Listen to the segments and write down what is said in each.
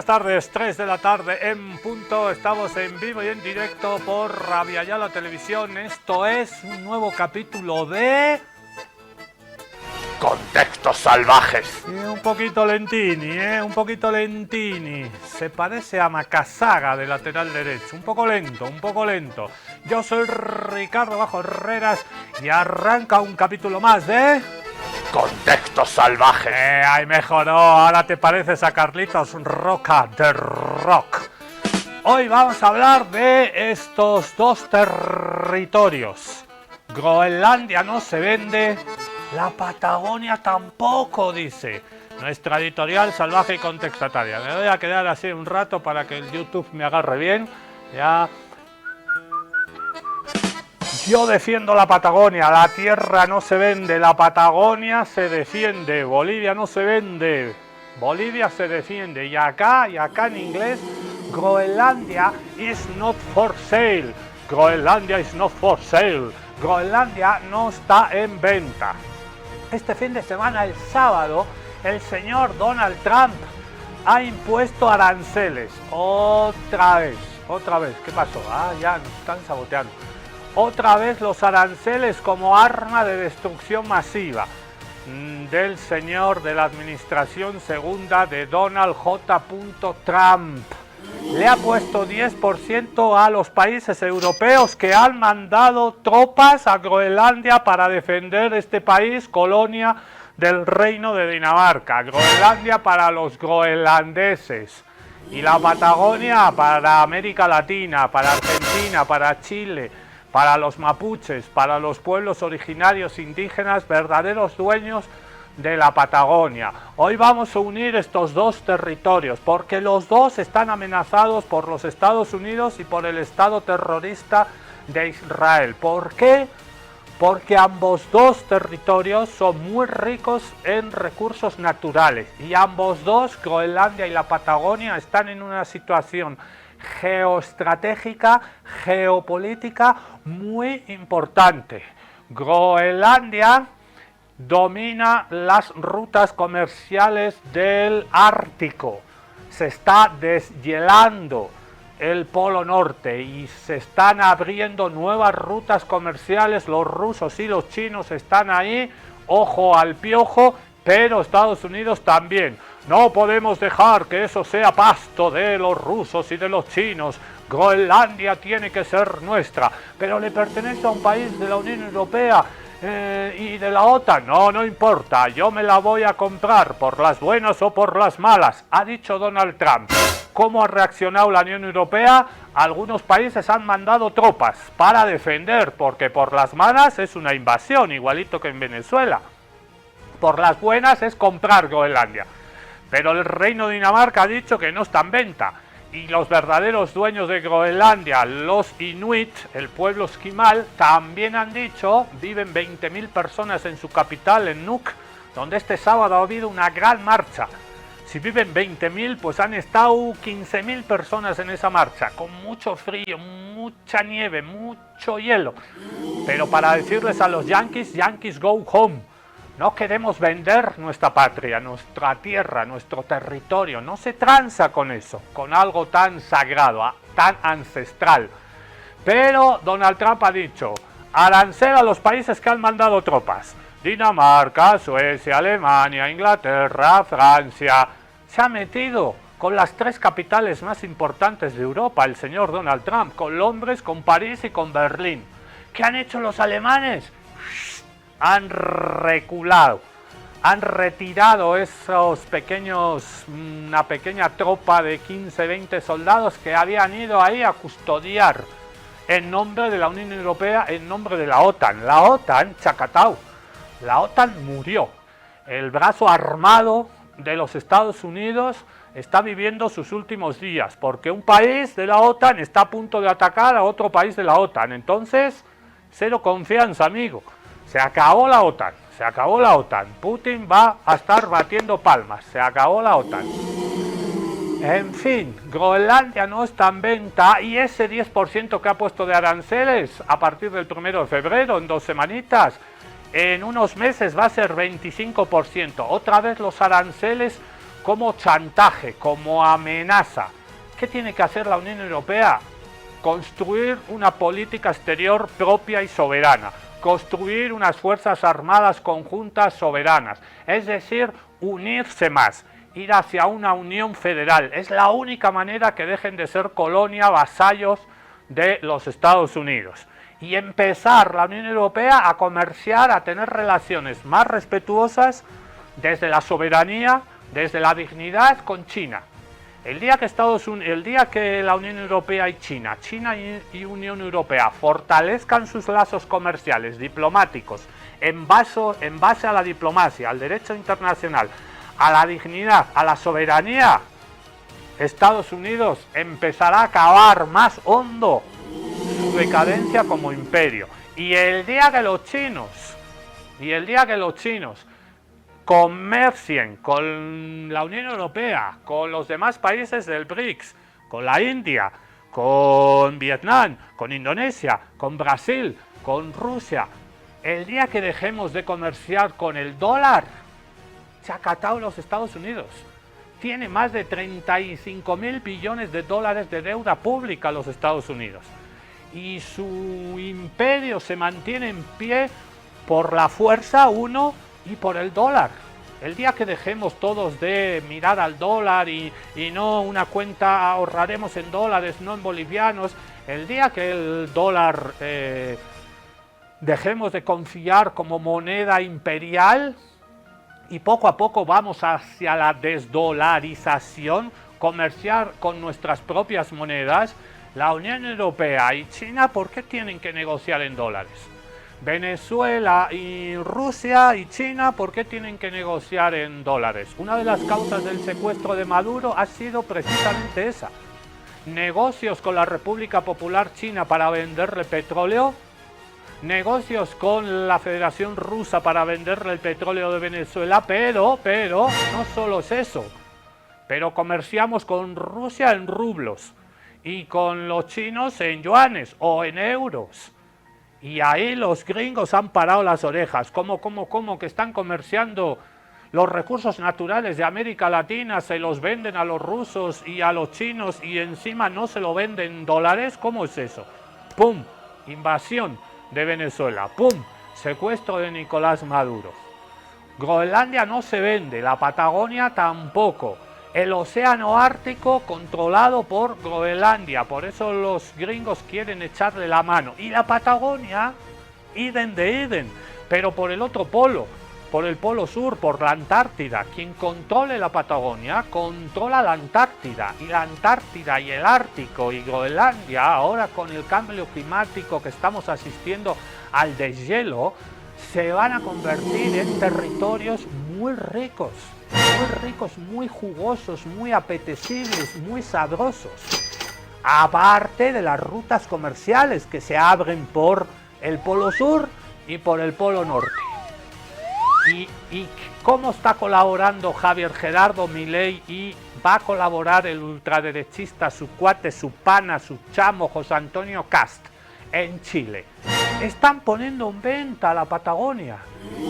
buenas tardes, 3 de la tarde en punto, estamos en vivo y en directo por Radio Ayala Televisión. Esto es un nuevo capítulo de... Contextos salvajes. Un poquito lentini, un poquito lentini. Se parece a Macasaga de lateral derecho, un poco lento. Yo soy Ricardo Bajo Herreras y arranca un capítulo más de... Contextos salvajes. Ahí mejoró, ahora te pareces a Carlitos Roca de Rock. Hoy vamos a hablar de estos dos territorios. Groenlandia no se vende, la Patagonia tampoco, dice nuestra editorial salvaje y contestataria. Me voy a quedar así un rato para que el YouTube me agarre bien. Ya. Yo defiendo la Patagonia, la tierra no se vende, la Patagonia se defiende, Bolivia no se vende, Bolivia se defiende. Y acá en inglés, Groenlandia is not for sale, Groenlandia is not for sale, Groenlandia no está en venta. Este fin de semana, el sábado, el señor Donald Trump ha impuesto aranceles. Otra vez, ¿qué pasó? Ya nos están saboteando. Otra vez los aranceles como arma de destrucción masiva del señor de la administración segunda de Donald J. Trump. Le ha puesto 10% a los países europeos que han mandado tropas a Groenlandia para defender este país, colonia del Reino de Dinamarca. Groenlandia para los groenlandeses y la Patagonia para América Latina, para Argentina, para Chile, para los mapuches, para los pueblos originarios indígenas, verdaderos dueños de la Patagonia. Hoy vamos a unir estos dos territorios porque los dos están amenazados por los Estados Unidos y por el Estado terrorista de Israel. ¿Por qué? Porque ambos dos territorios son muy ricos en recursos naturales y ambos dos, Groenlandia y la Patagonia, están en una situación geoestratégica, geopolítica muy importante. Groenlandia domina las rutas comerciales del Ártico. Se está deshielando el Polo Norte y se están abriendo nuevas rutas comerciales. Los rusos y los chinos están ahí, ojo al piojo, pero Estados Unidos también. No podemos dejar que eso sea pasto de los rusos y de los chinos. Groenlandia tiene que ser nuestra, pero le pertenece a un país de la Unión Europea y de la OTAN. No importa, yo me la voy a comprar por las buenas o por las malas, ha dicho Donald Trump. ¿Cómo ha reaccionado la Unión Europea? Algunos países han mandado tropas para defender, porque por las malas es una invasión, igualito que en Venezuela. Por las buenas es comprar Groenlandia. Pero el Reino de Dinamarca ha dicho que no está en venta. Y los verdaderos dueños de Groenlandia, los Inuit, el pueblo esquimal, también han dicho, viven 20.000 personas en su capital, en Nuuk, donde este sábado ha habido una gran marcha. Si viven 20.000, pues han estado 15.000 personas en esa marcha, con mucho frío, mucha nieve, mucho hielo. Pero para decirles a los Yankees go home. No queremos vender nuestra patria, nuestra tierra, nuestro territorio. No se tranza con eso, con algo tan sagrado, tan ancestral. Pero Donald Trump ha dicho, arancel a los países que han mandado tropas. Dinamarca, Suecia, Alemania, Inglaterra, Francia. Se ha metido con las tres capitales más importantes de Europa, el señor Donald Trump, con Londres, con París y con Berlín. ¿Qué han hecho los alemanes? Han reculado, han retirado una pequeña tropa de 15-20 soldados que habían ido ahí a custodiar en nombre de la Unión Europea, en nombre de la OTAN. La OTAN, chacatao, la OTAN murió. El brazo armado de los Estados Unidos está viviendo sus últimos días, porque un país de la OTAN está a punto de atacar a otro país de la OTAN. Entonces, cero confianza, amigo. Se acabó la OTAN, Putin va a estar batiendo palmas, se acabó la OTAN. En fin, Groenlandia no está en venta y ese 10% que ha puesto de aranceles a partir del 1 de febrero, en 2 semanitas, en unos meses va a ser 25%. Otra vez los aranceles como chantaje, como amenaza. ¿Qué tiene que hacer la Unión Europea? Construir una política exterior propia y soberana, construir unas fuerzas armadas conjuntas soberanas, es decir, unirse más, ir hacia una unión federal. Es la única manera que dejen de ser colonia, vasallos de los Estados Unidos. Y empezar la Unión Europea a comerciar, a tener relaciones más respetuosas desde la soberanía, desde la dignidad con China. El día que la Unión Europea y China y Unión Europea fortalezcan sus lazos comerciales, diplomáticos, en base a la diplomacia, al derecho internacional, a la dignidad, a la soberanía, Estados Unidos empezará a cavar más hondo su decadencia como imperio. Y el día que los chinos comercien con la Unión Europea, con los demás países del BRICS, con la India, con Vietnam, con Indonesia, con Brasil, con Rusia, el día que dejemos de comerciar con el dólar, se ha acatado los Estados Unidos. Tiene más de 35.000 billones de dólares de deuda pública los Estados Unidos. Y su imperio se mantiene en pie por la fuerza, uno, y por el dólar. El día que dejemos todos de mirar al dólar y no una cuenta ahorraremos en dólares, no en bolivianos, el día que el dólar dejemos de confiar como moneda imperial y poco a poco vamos hacia la desdolarización, comerciar con nuestras propias monedas, la Unión Europea y China, ¿por qué tienen que negociar en dólares? Venezuela y Rusia y China, ¿por qué tienen que negociar en dólares? Una de las causas del secuestro de Maduro ha sido precisamente esa. Negocios con la República Popular China para venderle petróleo, negocios con la Federación Rusa para venderle el petróleo de Venezuela, pero no solo es eso, pero comerciamos con Rusia en rublos y con los chinos en yuanes o en euros. Y ahí los gringos han parado las orejas. ¿Cómo que están comerciando los recursos naturales de América Latina? Se los venden a los rusos y a los chinos y encima no se lo venden en dólares. ¿Cómo es eso? ¡Pum! Invasión de Venezuela. ¡Pum! Secuestro de Nicolás Maduro. Groenlandia no se vende, la Patagonia tampoco. El océano Ártico controlado por Groenlandia, por eso los gringos quieren echarle la mano. Y la Patagonia, idem de idem, pero por el otro polo, por el polo sur, por la Antártida. Quien controle la Patagonia, controla la Antártida. Y la Antártida y el Ártico y Groenlandia, ahora con el cambio climático que estamos asistiendo al deshielo, se van a convertir en territorios muy ricos, muy jugosos, muy apetecibles, muy sabrosos. Aparte de las rutas comerciales que se abren por el Polo Sur y por el Polo Norte. ¿Y cómo está colaborando Javier Gerardo Milei y va a colaborar el ultraderechista, su cuate, su pana, su chamo, José Antonio Kast, en Chile? Están poniendo en venta la Patagonia.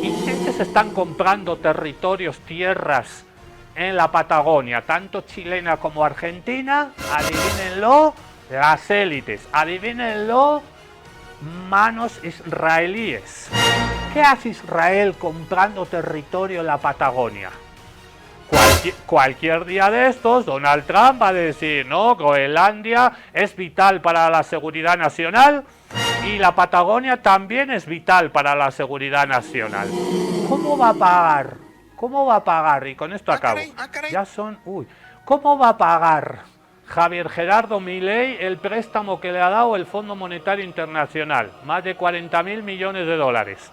¿Y quiénes están comprando territorios, tierras en la Patagonia? Tanto chilena como argentina, adivínenlo, las élites, adivínenlo, manos israelíes. ¿Qué hace Israel comprando territorio en la Patagonia? Cualquier día de estos, Donald Trump va a decir, no, Groenlandia es vital para la seguridad nacional y la Patagonia también es vital para la seguridad nacional. ¿Cómo va a pagar? ¿Cómo va a pagar? Y con esto acabo. Ya son... ¿Cómo va a pagar Javier Gerardo Milei el préstamo que le ha dado el Fondo Monetario Internacional? Más de 40.000 millones de dólares.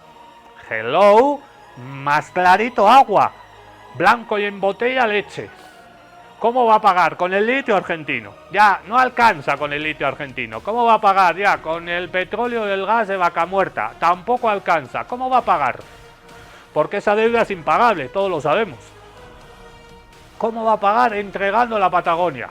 Hello, más clarito agua. Blanco y en botella leche. ¿Cómo va a pagar? Con el litio argentino. Ya, no alcanza con el litio argentino. ¿Cómo va a pagar? Ya, con el petróleo del gas de Vaca Muerta. Tampoco alcanza. ¿Cómo va a pagar? Porque esa deuda es impagable, todos lo sabemos. ¿Cómo va a pagar? Entregando la Patagonia.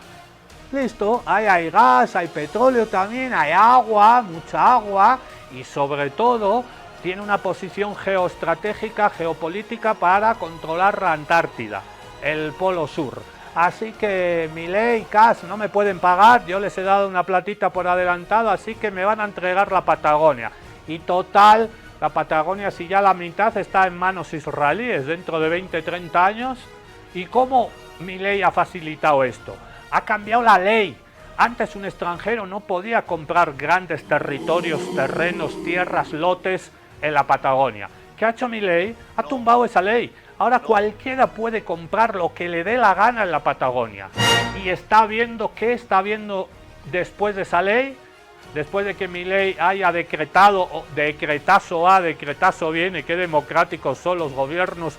Listo, ahí hay gas, hay petróleo también, hay agua, mucha agua. Y sobre todo, tiene una posición geoestratégica, geopolítica para controlar la Antártida. el Polo Sur. Así que Milei, Kass, no me pueden pagar, yo les he dado una platita por adelantado, así que me van a entregar la Patagonia. Y total, la Patagonia, si ya la mitad está en manos israelíes dentro de 20-30 años. ¿Y cómo Milei ha facilitado esto? Ha cambiado la ley. Antes un extranjero no podía comprar grandes territorios, terrenos, tierras, lotes en la Patagonia. ¿Qué ha hecho Milei? Ha tumbado esa ley. Ahora cualquiera puede comprar lo que le dé la gana en la Patagonia. Y está viendo qué está viendo después de esa ley, después de que Milei haya decretado, decretazo va, decretazo viene, qué democráticos son los gobiernos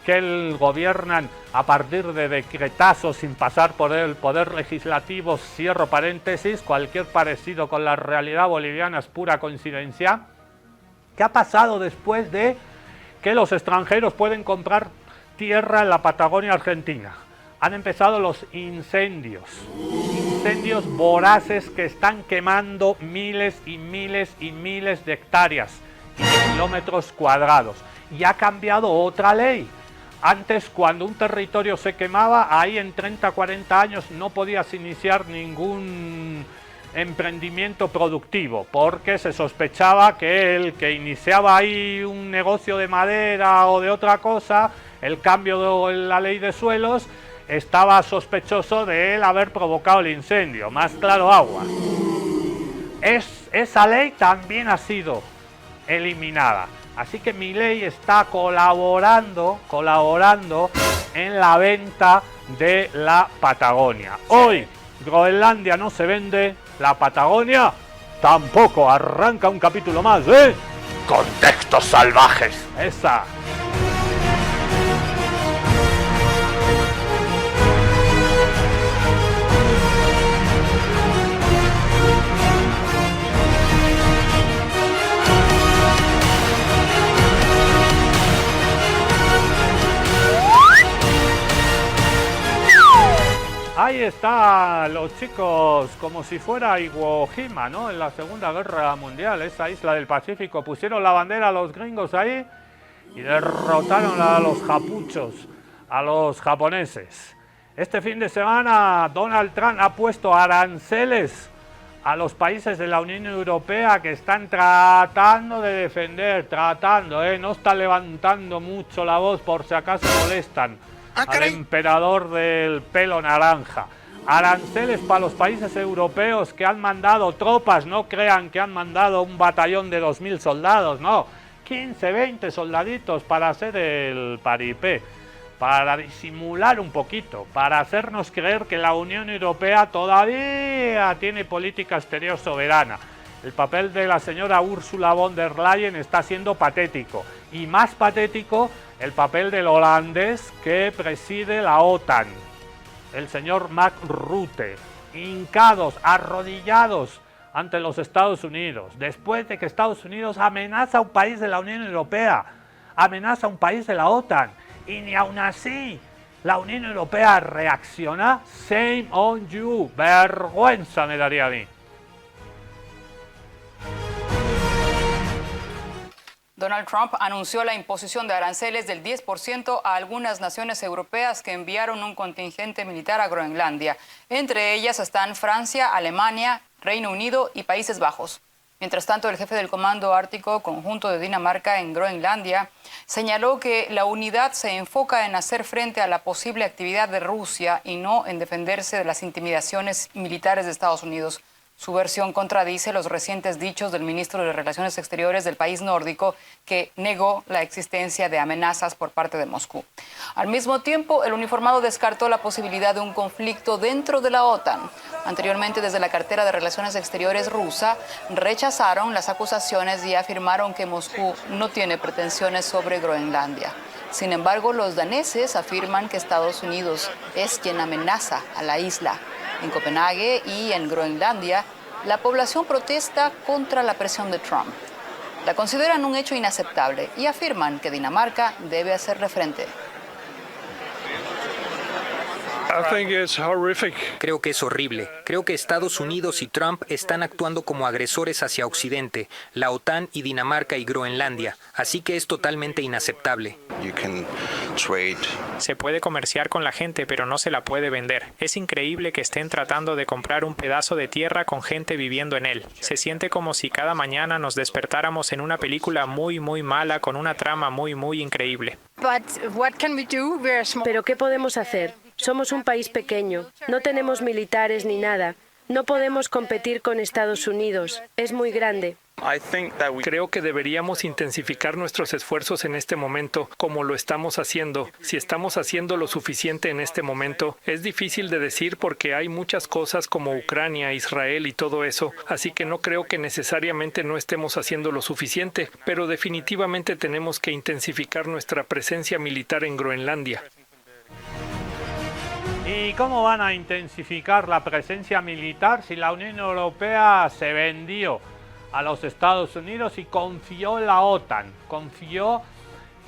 que gobiernan a partir de decretazos sin pasar por el poder legislativo, cierro paréntesis, cualquier parecido con la realidad boliviana es pura coincidencia. ¿Qué ha pasado después de que los extranjeros pueden comprar tierra en la Patagonia Argentina? Han empezado los incendios voraces que están quemando miles y miles y miles de hectáreas y de kilómetros cuadrados. Y ha cambiado otra ley. Antes, cuando un territorio se quemaba, ahí en 30-40 años no podías iniciar ningún emprendimiento productivo, porque se sospechaba que el que iniciaba ahí un negocio de madera o de otra cosa, el cambio de la ley de suelos, estaba sospechoso de él haber provocado el incendio. Más claro agua. Esa ley también ha sido eliminada. Así que Milei está colaborando en la venta de la Patagonia. Hoy Groenlandia no se vende, la Patagonia tampoco. Arranca un capítulo más de Contextos Salvajes. Esa. Ahí están los chicos, como si fuera Iwo Jima, ¿no? En la Segunda Guerra Mundial, esa isla del Pacífico. Pusieron la bandera a los gringos ahí y derrotaron a los japuchos, a los japoneses. Este fin de semana Donald Trump ha puesto aranceles a los países de la Unión Europea que están tratando de defender, no está levantando mucho la voz por si acaso molestan al emperador del pelo naranja. Aranceles para los países europeos que han mandado tropas, no crean que han mandado un batallón de 2000 soldados, no, 15, 20 soldaditos para hacer el paripé, para disimular un poquito, para hacernos creer que la Unión Europea todavía tiene política exterior soberana. El papel de la señora Ursula von der Leyen está siendo patético, y más patético el papel del holandés que preside la OTAN, el señor Mark Rutte, hincados, arrodillados ante los Estados Unidos, después de que Estados Unidos amenaza a un país de la Unión Europea, amenaza a un país de la OTAN, y ni aún así la Unión Europea reacciona. Shame on you, vergüenza me daría a mí. Donald Trump anunció la imposición de aranceles del 10% a algunas naciones europeas que enviaron un contingente militar a Groenlandia. Entre ellas están Francia, Alemania, Reino Unido y Países Bajos. Mientras tanto, el jefe del Comando Ártico Conjunto de Dinamarca en Groenlandia señaló que la unidad se enfoca en hacer frente a la posible actividad de Rusia y no en defenderse de las intimidaciones militares de Estados Unidos. Su versión contradice los recientes dichos del ministro de Relaciones Exteriores del país nórdico, que negó la existencia de amenazas por parte de Moscú. Al mismo tiempo, el uniformado descartó la posibilidad de un conflicto dentro de la OTAN. Anteriormente, desde la cartera de Relaciones Exteriores rusa, rechazaron las acusaciones y afirmaron que Moscú no tiene pretensiones sobre Groenlandia. Sin embargo, los daneses afirman que Estados Unidos es quien amenaza a la isla. En Copenhague y en Groenlandia, la población protesta contra la presión de Trump. La consideran un hecho inaceptable y afirman que Dinamarca debe hacerle frente. Creo que es horrible. Creo que Estados Unidos y Trump están actuando como agresores hacia Occidente, la OTAN y Dinamarca y Groenlandia, así que es totalmente inaceptable. Se puede comerciar con la gente, pero no se la puede vender. Es increíble que estén tratando de comprar un pedazo de tierra con gente viviendo en él. Se siente como si cada mañana nos despertáramos en una película muy, muy mala con una trama muy, muy increíble. ¿Pero qué podemos hacer? Somos un país pequeño, no tenemos militares ni nada. No podemos competir con Estados Unidos, es muy grande. Creo que deberíamos intensificar nuestros esfuerzos en este momento, como lo estamos haciendo. Si estamos haciendo lo suficiente en este momento, es difícil de decir porque hay muchas cosas como Ucrania, Israel y todo eso, así que no creo que necesariamente no estemos haciendo lo suficiente, pero definitivamente tenemos que intensificar nuestra presencia militar en Groenlandia. ¿Y cómo van a intensificar la presencia militar si la Unión Europea se vendió a los Estados Unidos y confió en la OTAN? Confió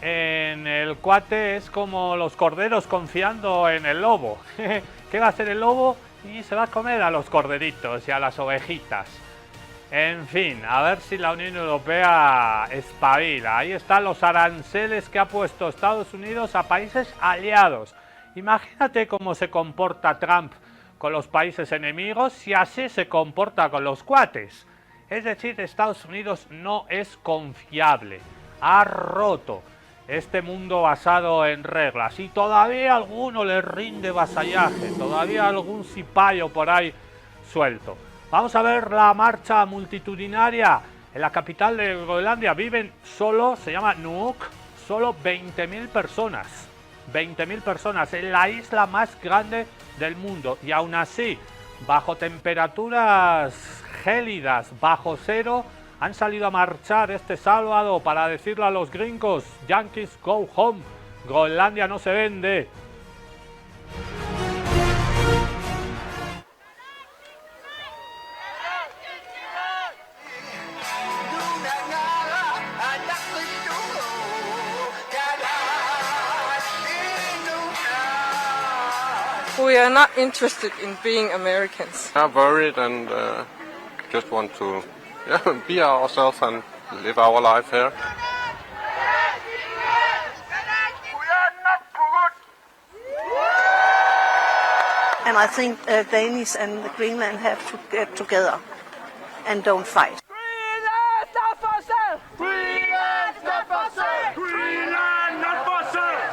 en el cuate, es como los corderos confiando en el lobo. ¿Qué va a hacer el lobo? Y se va a comer a los corderitos y a las ovejitas. En fin, a ver si la Unión Europea espabila. Ahí están los aranceles que ha puesto Estados Unidos a países aliados. Imagínate cómo se comporta Trump con los países enemigos si así se comporta con los cuates. Es decir, Estados Unidos no es confiable. Ha roto este mundo basado en reglas. Y todavía alguno le rinde vasallaje. Todavía algún cipayo por ahí suelto. Vamos a ver la marcha multitudinaria. En la capital de Groenlandia viven solo, se llama Nuuk, solo 20.000 personas. 20.000 personas en la isla más grande del mundo. Y aún así, bajo temperaturas gélidas, bajo cero, han salido a marchar este sábado para decirle a los gringos: Yankees go home, Groenlandia no se vende. We are not interested in being Americans. I'm worried and just want to be ourselves and live our life here. And I think Danish and Greenland have to get together and don't fight. Greenland not for sale! Greenland not for sale! Greenland not for sale!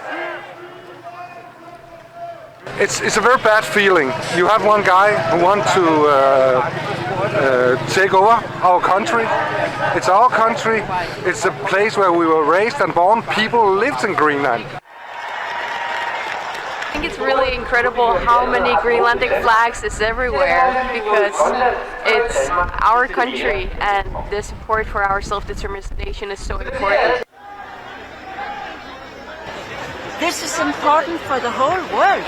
It's a very bad feeling. You have one guy who wants to take over our country. It's our country. It's a place where we were raised and born. People lived in Greenland. I think it's really incredible how many Greenlandic flags is everywhere because it's our country and the support for our self-determination is so important. This is important for the whole world.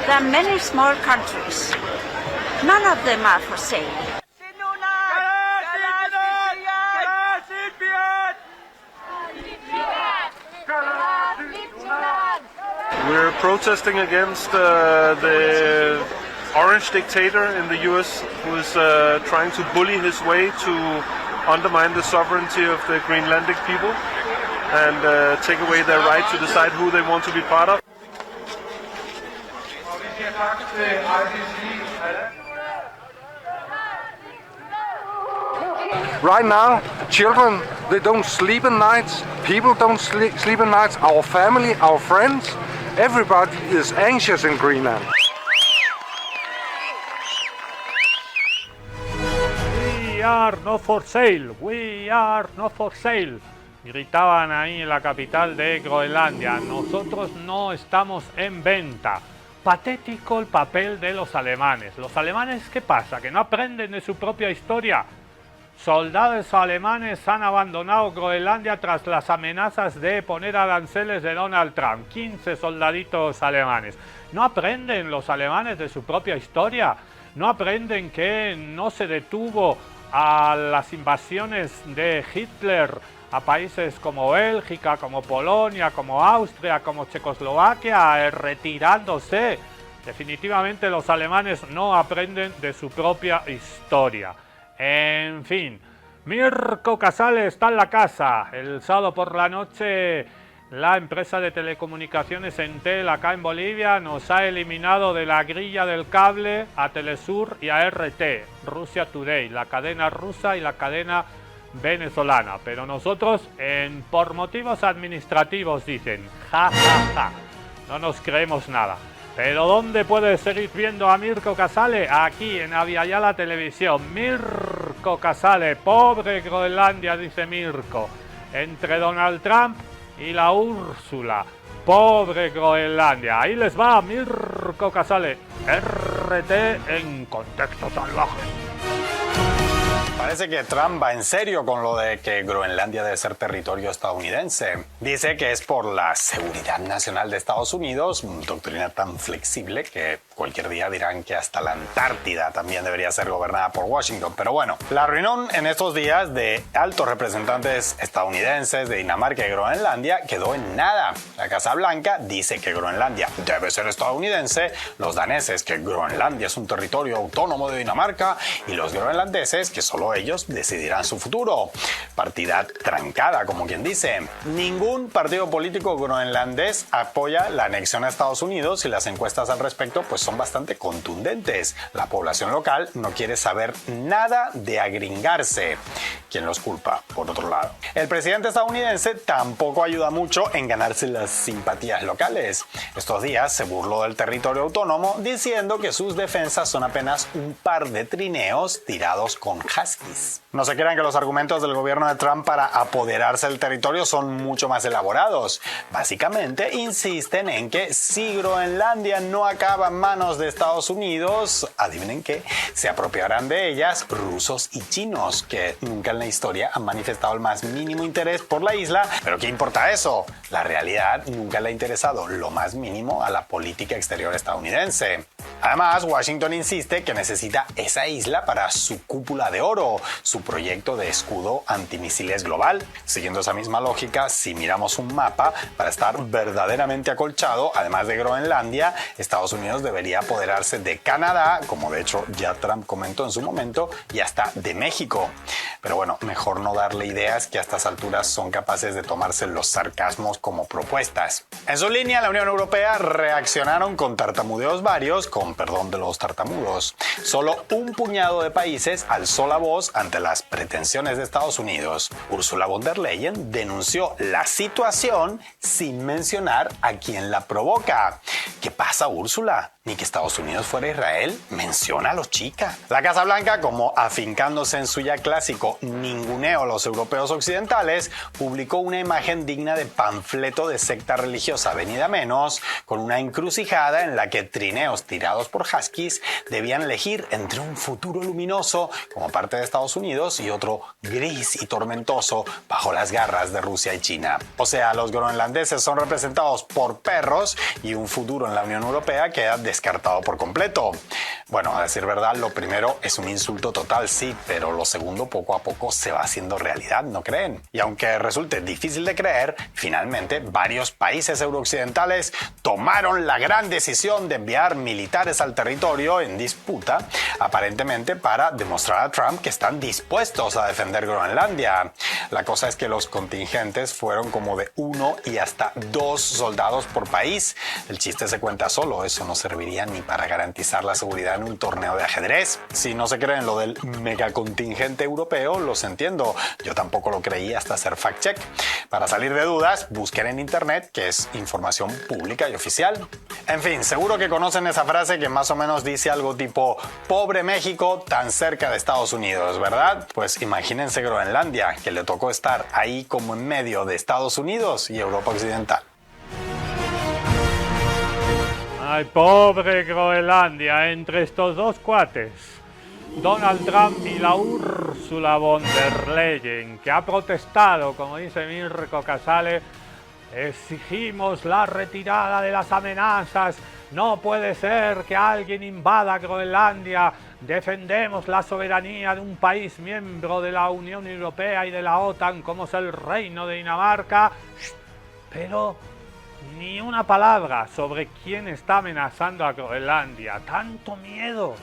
There are many small countries. None of them are for sale. We're protesting against the orange dictator in the US who is trying to bully his way to undermine the sovereignty of the Greenlandic people and take away their right to decide who they want to be part of. Right now, children, they don't sleep at nights, people don't sleep at nights, our family, our friends, everybody is anxious in Greenland. We are not for sale, we are not for sale. Gritaban ahí en la capital de Groenlandia. Nosotros no estamos en venta. Patético el papel de los alemanes. ¿Los alemanes qué pasa? ¿Que no aprenden de su propia historia? Soldados alemanes han abandonado Groenlandia tras las amenazas de poner aranceles de Donald Trump. 15 soldaditos alemanes. ¿No aprenden los alemanes de su propia historia? ¿No aprenden que no se detuvo a las invasiones de Hitler a países como Bélgica, como Polonia, como Austria, como Checoslovaquia, retirándose Definitivamente los alemanes no aprenden de su propia historia. En fin, Mirko Casale está en la casa. El sábado por la noche la empresa de telecomunicaciones Entel acá en Bolivia nos ha eliminado de la grilla del cable a Telesur y a RT, Russia Today, la cadena rusa y la cadena venezolana. Pero nosotros, por motivos administrativos, dicen, ja, ja, ja, no nos creemos nada. Pero ¿dónde puedes seguir viendo a Mirko Casale? Aquí en Aviala Televisión. Mirko Casale, pobre Groenlandia, dice Mirko. Entre Donald Trump y la Úrsula, pobre Groenlandia. Ahí les va Mirko Casale, RT en Contexto Salvaje. Parece que Trump va en serio con lo de que Groenlandia debe ser territorio estadounidense. Dice que es por la seguridad nacional de Estados Unidos, doctrina tan flexible que cualquier día dirán que hasta la Antártida también debería ser gobernada por Washington. Pero bueno, la reunión en estos días de altos representantes estadounidenses de Dinamarca y Groenlandia quedó en nada. La Casa Blanca dice que Groenlandia debe ser estadounidense, los daneses que Groenlandia es un territorio autónomo de Dinamarca y los groenlandeses que solo ellos decidirán su futuro. Partida trancada, como quien dice. Ningún partido político groenlandés apoya la anexión a Estados Unidos y las encuestas al respecto pues son bastante contundentes. La población local no quiere saber nada de agringarse. ¿Quién los culpa? Por otro lado, el presidente estadounidense tampoco ayuda mucho en ganarse las simpatías locales. Estos días se burló del territorio autónomo diciendo que sus defensas son apenas un par de trineos tirados con huskies. No se crean que los argumentos del gobierno de Trump para apoderarse del territorio son mucho más elaborados. Básicamente insisten en que si Groenlandia no acaba en manos de Estados Unidos, adivinen qué, se apropiarán de ellas rusos y chinos, que nunca en la historia han manifestado el más mínimo interés por la isla. Pero ¿qué importa eso? La realidad nunca le ha interesado lo más mínimo a la política exterior estadounidense. Además, Washington insiste que necesita esa isla para su cúpula de oro, su proyecto de escudo antimisiles global. Siguiendo esa misma lógica, si miramos un mapa, para estar verdaderamente acolchado, además de Groenlandia, Estados Unidos debería apoderarse de Canadá, como de hecho ya Trump comentó en su momento, y hasta de México. Pero bueno, mejor no darle ideas que a estas alturas son capaces de tomarse los sarcasmos como propuestas. En su línea, la Unión Europea reaccionaron con tartamudeos varios, con perdón de los tartamudos. Solo un puñado de países alzó la voz ante las pretensiones de Estados Unidos. Ursula von der Leyen denunció la situación sin mencionar a quién la provoca. ¿Qué pasa, Úrsula? Ni que Estados Unidos fuera Israel. Menciónalo, chica. La Casa Blanca, como afincándose en su ya clásico ninguneo a los europeos occidentales, publicó una imagen digna de panfleto de secta religiosa venida menos, con una encrucijada en la que trineos tirados por huskies debían elegir entre un futuro luminoso como parte de Estados Unidos y otro gris y tormentoso bajo las garras de Rusia y China. O sea, los groenlandeses son representados por perros y un futuro en la Unión Europea queda descartado por completo. Bueno, a decir verdad, lo primero es un insulto total, sí, pero lo segundo poco a poco se va haciendo realidad, ¿no creen? Y aunque resulte difícil de creer, finalmente varios países eurooccidentales tomaron la gran decisión de enviar militares al territorio en disputa, aparentemente para demostrar a Trump que están dispuestos a defender Groenlandia. La cosa es que los contingentes fueron como de 1 y hasta 2 soldados por país. El chiste se cuenta solo, eso no serviría ni para garantizar la seguridad en un torneo de ajedrez. Si no se creen lo del megacontingente europeo, los entiendo. Yo tampoco lo creí hasta hacer fact-check. Para salir de dudas, busquen en internet, que es información pública y oficial. En fin, seguro que conocen esa frase que más o menos dice algo tipo: pobre México, tan cerca de Estados Unidos, ¿verdad? Pues imagínense Groenlandia, que le tocó estar ahí como en medio de Estados Unidos y Europa Occidental. Ay, pobre Groenlandia, entre estos dos cuates, Donald Trump y la Ursula von der Leyen, que ha protestado, como dice Mirko Casale: exigimos la retirada de las amenazas, no puede ser que alguien invada Groenlandia, defendemos la soberanía de un país miembro de la Unión Europea y de la OTAN como es el Reino de Dinamarca. Pero Ni una palabra sobre quién está amenazando a Groenlandia. Tanto miedo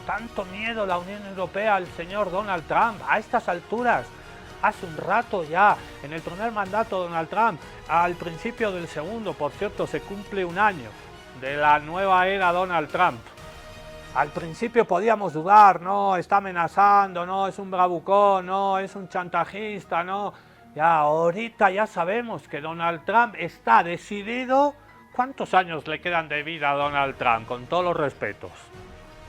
la Unión Europea al señor Donald Trump a estas alturas. Hace un rato ya, en el primer mandato de Donald Trump, al principio del segundo, por cierto, se cumple un año de la nueva era Donald Trump. Al principio podíamos dudar, no, está amenazando, no, es un bravucón, no, es un chantajista, no. Ya ahorita ya sabemos que Donald Trump está decidido. ¿Cuántos años le quedan de vida a Donald Trump, con todos los respetos?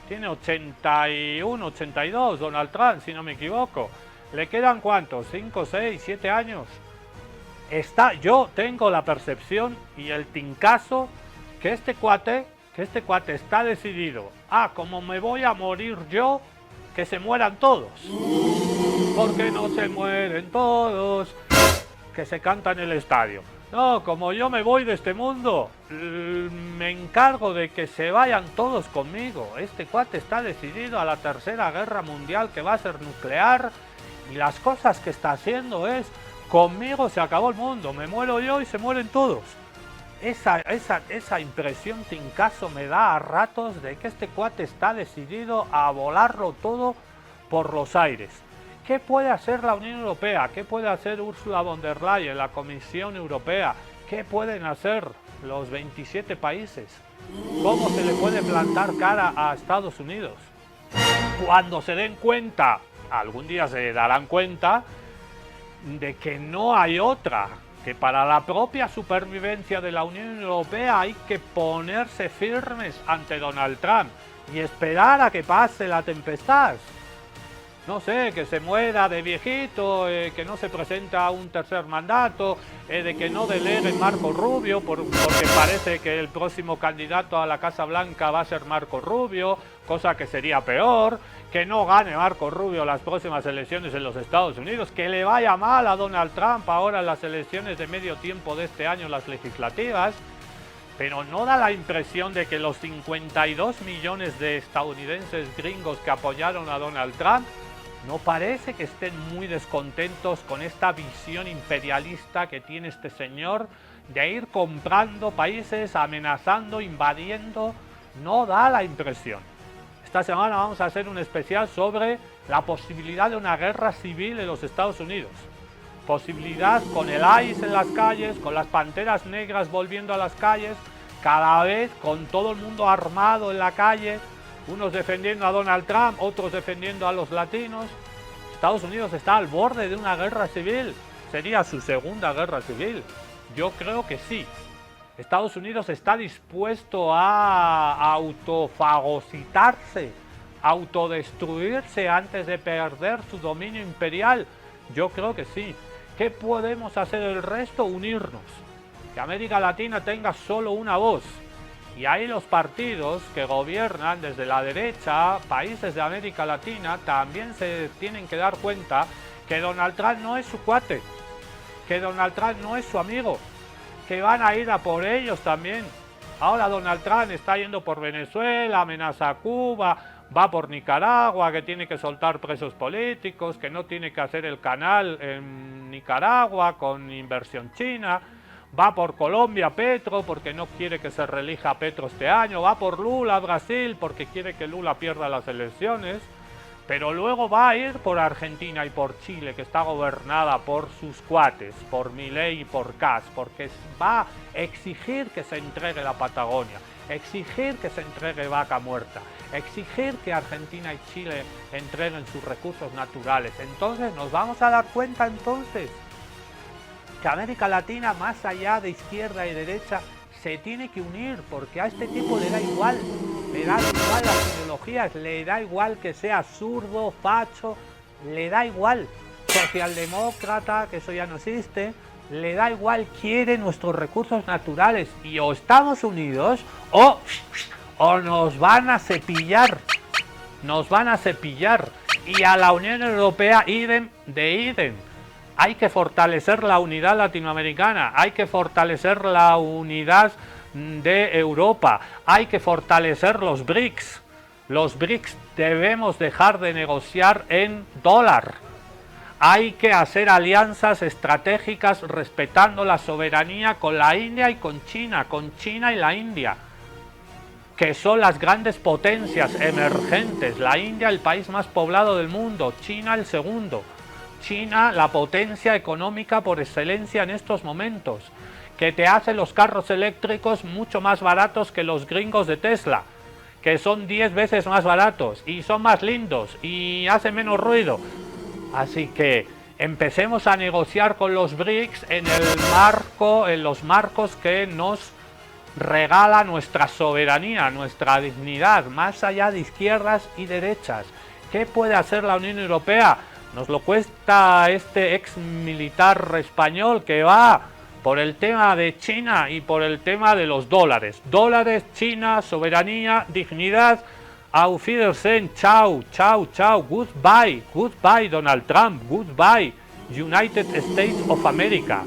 Tiene 81, 82 Donald Trump, si no me equivoco. ¿Le quedan cuántos? ¿5, 6, 7 años? Yo tengo la percepción y el tincazo que este cuate está decidido. Como me voy a morir yo, que se mueran todos. Porque no se mueren todos, que se canta en el estadio. No, como yo me voy de este mundo, me encargo de que se vayan todos conmigo. Este cuate está decidido a la tercera guerra mundial, que va a ser nuclear. Y las cosas que está haciendo es, conmigo se acabó el mundo, me muero yo y se mueren todos. Esa impresión tincazo me da a ratos de que este cuate está decidido a volarlo todo por los aires. ¿Qué puede hacer la Unión Europea? ¿Qué puede hacer Ursula von der Leyen, la Comisión Europea? ¿Qué pueden hacer los 27 países? ¿Cómo se le puede plantar cara a Estados Unidos? Cuando se den cuenta, algún día se darán cuenta, de que no hay otra, que para la propia supervivencia de la Unión Europea hay que ponerse firmes ante Donald Trump y esperar a que pase la tempestad. No sé, que se muera de viejito, que no se presenta a un tercer mandato, de que no delegue Marco Rubio, porque parece que el próximo candidato a la Casa Blanca va a ser Marco Rubio, cosa que sería peor, que no gane Marco Rubio las próximas elecciones en los Estados Unidos, que le vaya mal a Donald Trump ahora en las elecciones de medio tiempo de este año, las legislativas. Pero no da la impresión de que los 52 millones de estadounidenses gringos que apoyaron a Donald Trump no parece que estén muy descontentos con esta visión imperialista que tiene este señor de ir comprando países, amenazando, invadiendo. No da la impresión. Esta semana vamos a hacer un especial sobre la posibilidad de una guerra civil en los Estados Unidos. Posibilidad con el ICE en las calles, con las panteras negras volviendo a las calles, cada vez con todo el mundo armado en la calle, unos defendiendo a Donald Trump, otros defendiendo a los latinos. Estados Unidos está al borde de una guerra civil. ¿Sería su segunda guerra civil? Yo creo que sí. Estados Unidos está dispuesto a autofagocitarse, autodestruirse antes de perder su dominio imperial. Yo creo que sí. ¿Qué podemos hacer el resto? Unirnos. Que América Latina tenga solo una voz. Y ahí los partidos que gobiernan desde la derecha, países de América Latina, también se tienen que dar cuenta que Donald Trump no es su cuate, que Donald Trump no es su amigo, que van a ir a por ellos también. Ahora Donald Trump está yendo por Venezuela, amenaza a Cuba, va por Nicaragua, que tiene que soltar presos políticos, que no tiene que hacer el canal en Nicaragua con inversión china. Va por Colombia, Petro, porque no quiere que se reelija Petro este año. Va por Lula, Brasil, porque quiere que Lula pierda las elecciones. Pero luego va a ir por Argentina y por Chile, que está gobernada por sus cuates, por Milei y por Kast, porque va a exigir que se entregue la Patagonia, exigir que se entregue Vaca Muerta, exigir que Argentina y Chile entreguen sus recursos naturales. Entonces nos vamos a dar cuenta entonces que América Latina, más allá de izquierda y derecha, se tiene que unir, porque a este tipo le da igual las ideologías, le da igual que sea zurdo, facho, le da igual, socialdemócrata, que eso ya no existe, le da igual, quiere nuestros recursos naturales, y o estamos unidos o nos van a cepillar, y a la Unión Europea idem de idem. Hay que fortalecer la unidad latinoamericana, hay que fortalecer la unidad de Europa, hay que fortalecer los BRICS. Los BRICS debemos dejar de negociar en dólar. hay que hacer alianzas estratégicas respetando la soberanía con la India y con China y la India, que son las grandes potencias emergentes. La India, el país más poblado del mundo, China el segundo. China, la potencia económica por excelencia en estos momentos, que te hace los carros eléctricos mucho más baratos que los gringos de Tesla, que son 10 veces más baratos y son más lindos y hacen menos ruido. Así que empecemos a negociar con los BRICS en los marcos que nos regala nuestra soberanía, nuestra dignidad, más allá de izquierdas y derechas. ¿Qué puede hacer la Unión Europea? Nos lo cuesta este ex militar español que va por el tema de China y por el tema de los dólares. Dólares, China, soberanía, dignidad. Auf Wiedersehen, chao, chao, chao, goodbye, goodbye Donald Trump, goodbye United States of America.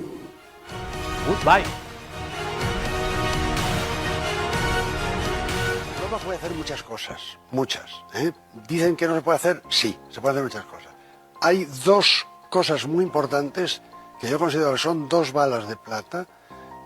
Goodbye. Europa puede hacer muchas cosas, muchas. Dicen que no se puede hacer, sí, se puede hacer muchas cosas. Hay dos cosas muy importantes que yo considero que son dos balas de plata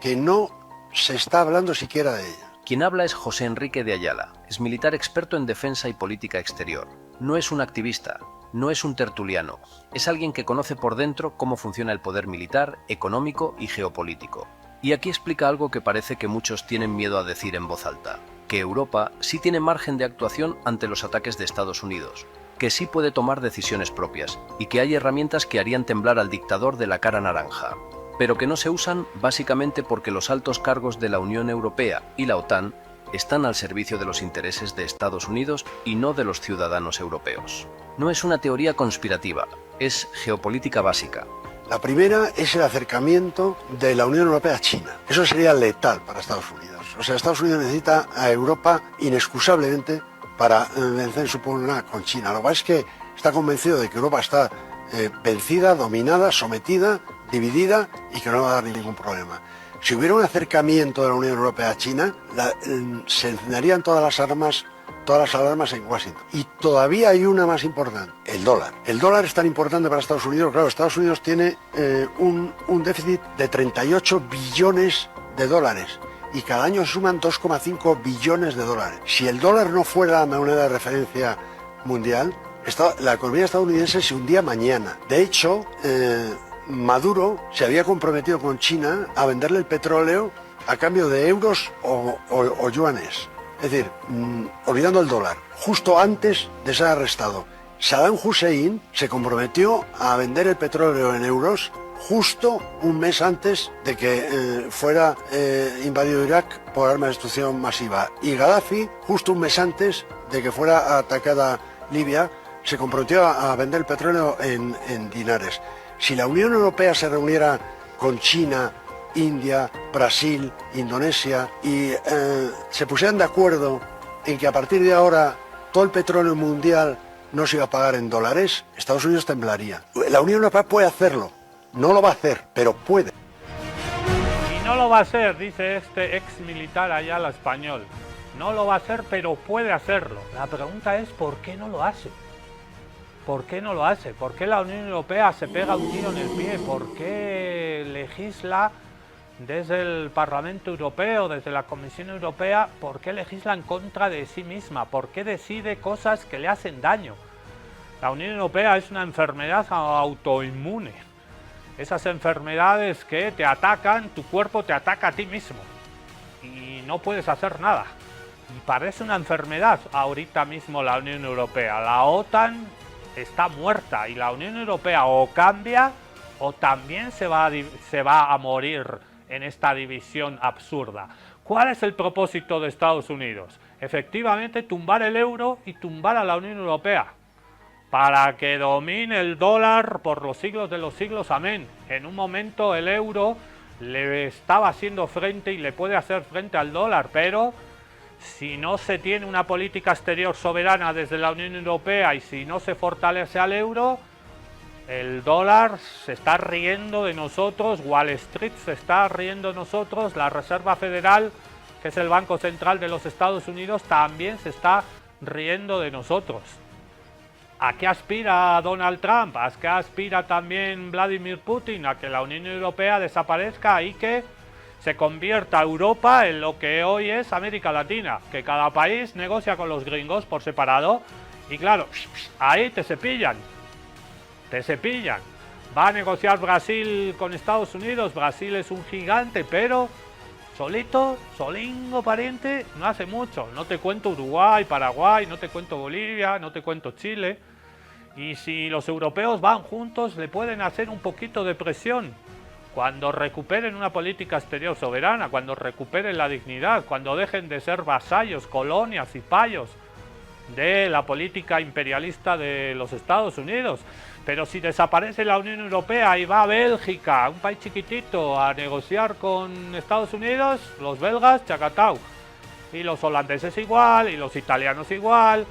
que no se está hablando siquiera de ellas. Quien habla es José Enrique de Ayala, es militar experto en defensa y política exterior. No es un activista, no es un tertuliano, es alguien que conoce por dentro cómo funciona el poder militar, económico y geopolítico. Y aquí explica algo que parece que muchos tienen miedo a decir en voz alta, que Europa sí tiene margen de actuación ante los ataques de Estados Unidos, que sí puede tomar decisiones propias y que hay herramientas que harían temblar al dictador de la cara naranja, pero que no se usan básicamente porque los altos cargos de la Unión Europea y la OTAN están al servicio de los intereses de Estados Unidos y no de los ciudadanos europeos. No es una teoría conspirativa, es geopolítica básica. La primera es el acercamiento de la Unión Europea a China. Eso sería letal para Estados Unidos. O sea, Estados Unidos necesita a Europa inexcusablemente para vencer su pugna con China. Lo que pasa es que está convencido de que Europa está vencida, dominada, sometida, dividida y que no va a dar ningún problema. Si hubiera un acercamiento de la Unión Europea a China, se encenderían todas las alarmas en Washington. Y todavía hay una más importante, el dólar. El dólar es tan importante para Estados Unidos. Claro, Estados Unidos tiene un déficit de 38 billones de dólares. Y cada año suman 2,5 billones de dólares. Si el dólar no fuera la moneda de referencia mundial, la economía estadounidense se hundía mañana. De hecho, Maduro se había comprometido con China a venderle el petróleo a cambio de euros o yuanes. Es decir, olvidando el dólar, justo antes de ser arrestado. Saddam Hussein se comprometió a vender el petróleo en euros justo un mes antes de que fuera invadido Irak por armas de destrucción masiva. Y Gaddafi, justo un mes antes de que fuera atacada Libia, se comprometió a vender el petróleo en dinares. Si la Unión Europea se reuniera con China, India, Brasil, Indonesia y se pusieran de acuerdo en que a partir de ahora todo el petróleo mundial no se iba a pagar en dólares, Estados Unidos temblaría. La Unión Europea puede hacerlo. No lo va a hacer, pero puede. Y no lo va a hacer, dice este ex militar Ayala español. No lo va a hacer, pero puede hacerlo. La pregunta es ¿por qué no lo hace? ¿Por qué no lo hace? ¿Por qué la Unión Europea se pega un tiro en el pie? ¿Por qué legisla desde el Parlamento Europeo, desde la Comisión Europea? ¿Por qué legisla en contra de sí misma? ¿Por qué decide cosas que le hacen daño? La Unión Europea es una enfermedad autoinmune. Esas enfermedades que te atacan, tu cuerpo te ataca a ti mismo y no puedes hacer nada. Y parece una enfermedad ahorita mismo la Unión Europea. La OTAN está muerta y la Unión Europea o cambia o también se va a morir en esta división absurda. ¿Cuál es el propósito de Estados Unidos? Efectivamente, tumbar el euro y tumbar a la Unión Europea, para que domine el dólar por los siglos de los siglos, amén. En un momento el euro le estaba haciendo frente y le puede hacer frente al dólar, pero si no se tiene una política exterior soberana desde la Unión Europea y si no se fortalece al euro, el dólar se está riendo de nosotros, Wall Street se está riendo de nosotros, la Reserva Federal, que es el Banco Central de los Estados Unidos, también se está riendo de nosotros. ¿A qué aspira Donald Trump? ¿A qué aspira también Vladimir Putin? A que la Unión Europea desaparezca y que se convierta Europa en lo que hoy es América Latina, que cada país negocia con los gringos por separado y claro, ahí te cepillan. Va a negociar Brasil con Estados Unidos, Brasil es un gigante, pero solito, solingo pariente, no hace mucho. No te cuento Uruguay, Paraguay, no te cuento Bolivia, no te cuento Chile. Y si los europeos van juntos, le pueden hacer un poquito de presión. Cuando recuperen una política exterior soberana, cuando recuperen la dignidad, cuando dejen de ser vasallos, colonias y payos de la política imperialista de los Estados Unidos. Pero si desaparece la Unión Europea y va a Bélgica, un país chiquitito, a negociar con Estados Unidos, los belgas, chacatau. Y los holandeses igual, y los italianos igual,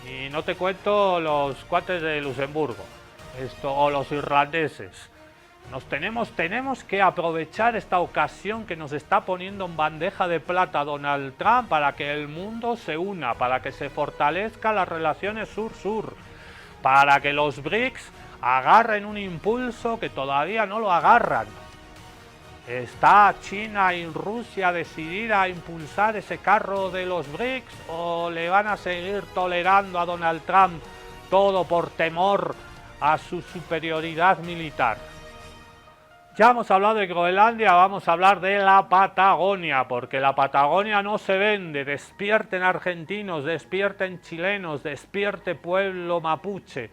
y no te cuento los cuates de Luxemburgo, o los irlandeses. Tenemos que aprovechar esta ocasión que nos está poniendo en bandeja de plata Donald Trump para que el mundo se una, para que se fortalezcan las relaciones sur-sur, para que los BRICS agarren un impulso que todavía no lo agarran. ¿Está China y Rusia decidida a impulsar ese carro de los BRICS o le van a seguir tolerando a Donald Trump todo por temor a su superioridad militar? Ya hemos hablado de Groenlandia, vamos a hablar de la Patagonia, porque la Patagonia no se vende. Despierten argentinos, despierten chilenos, despierte pueblo mapuche.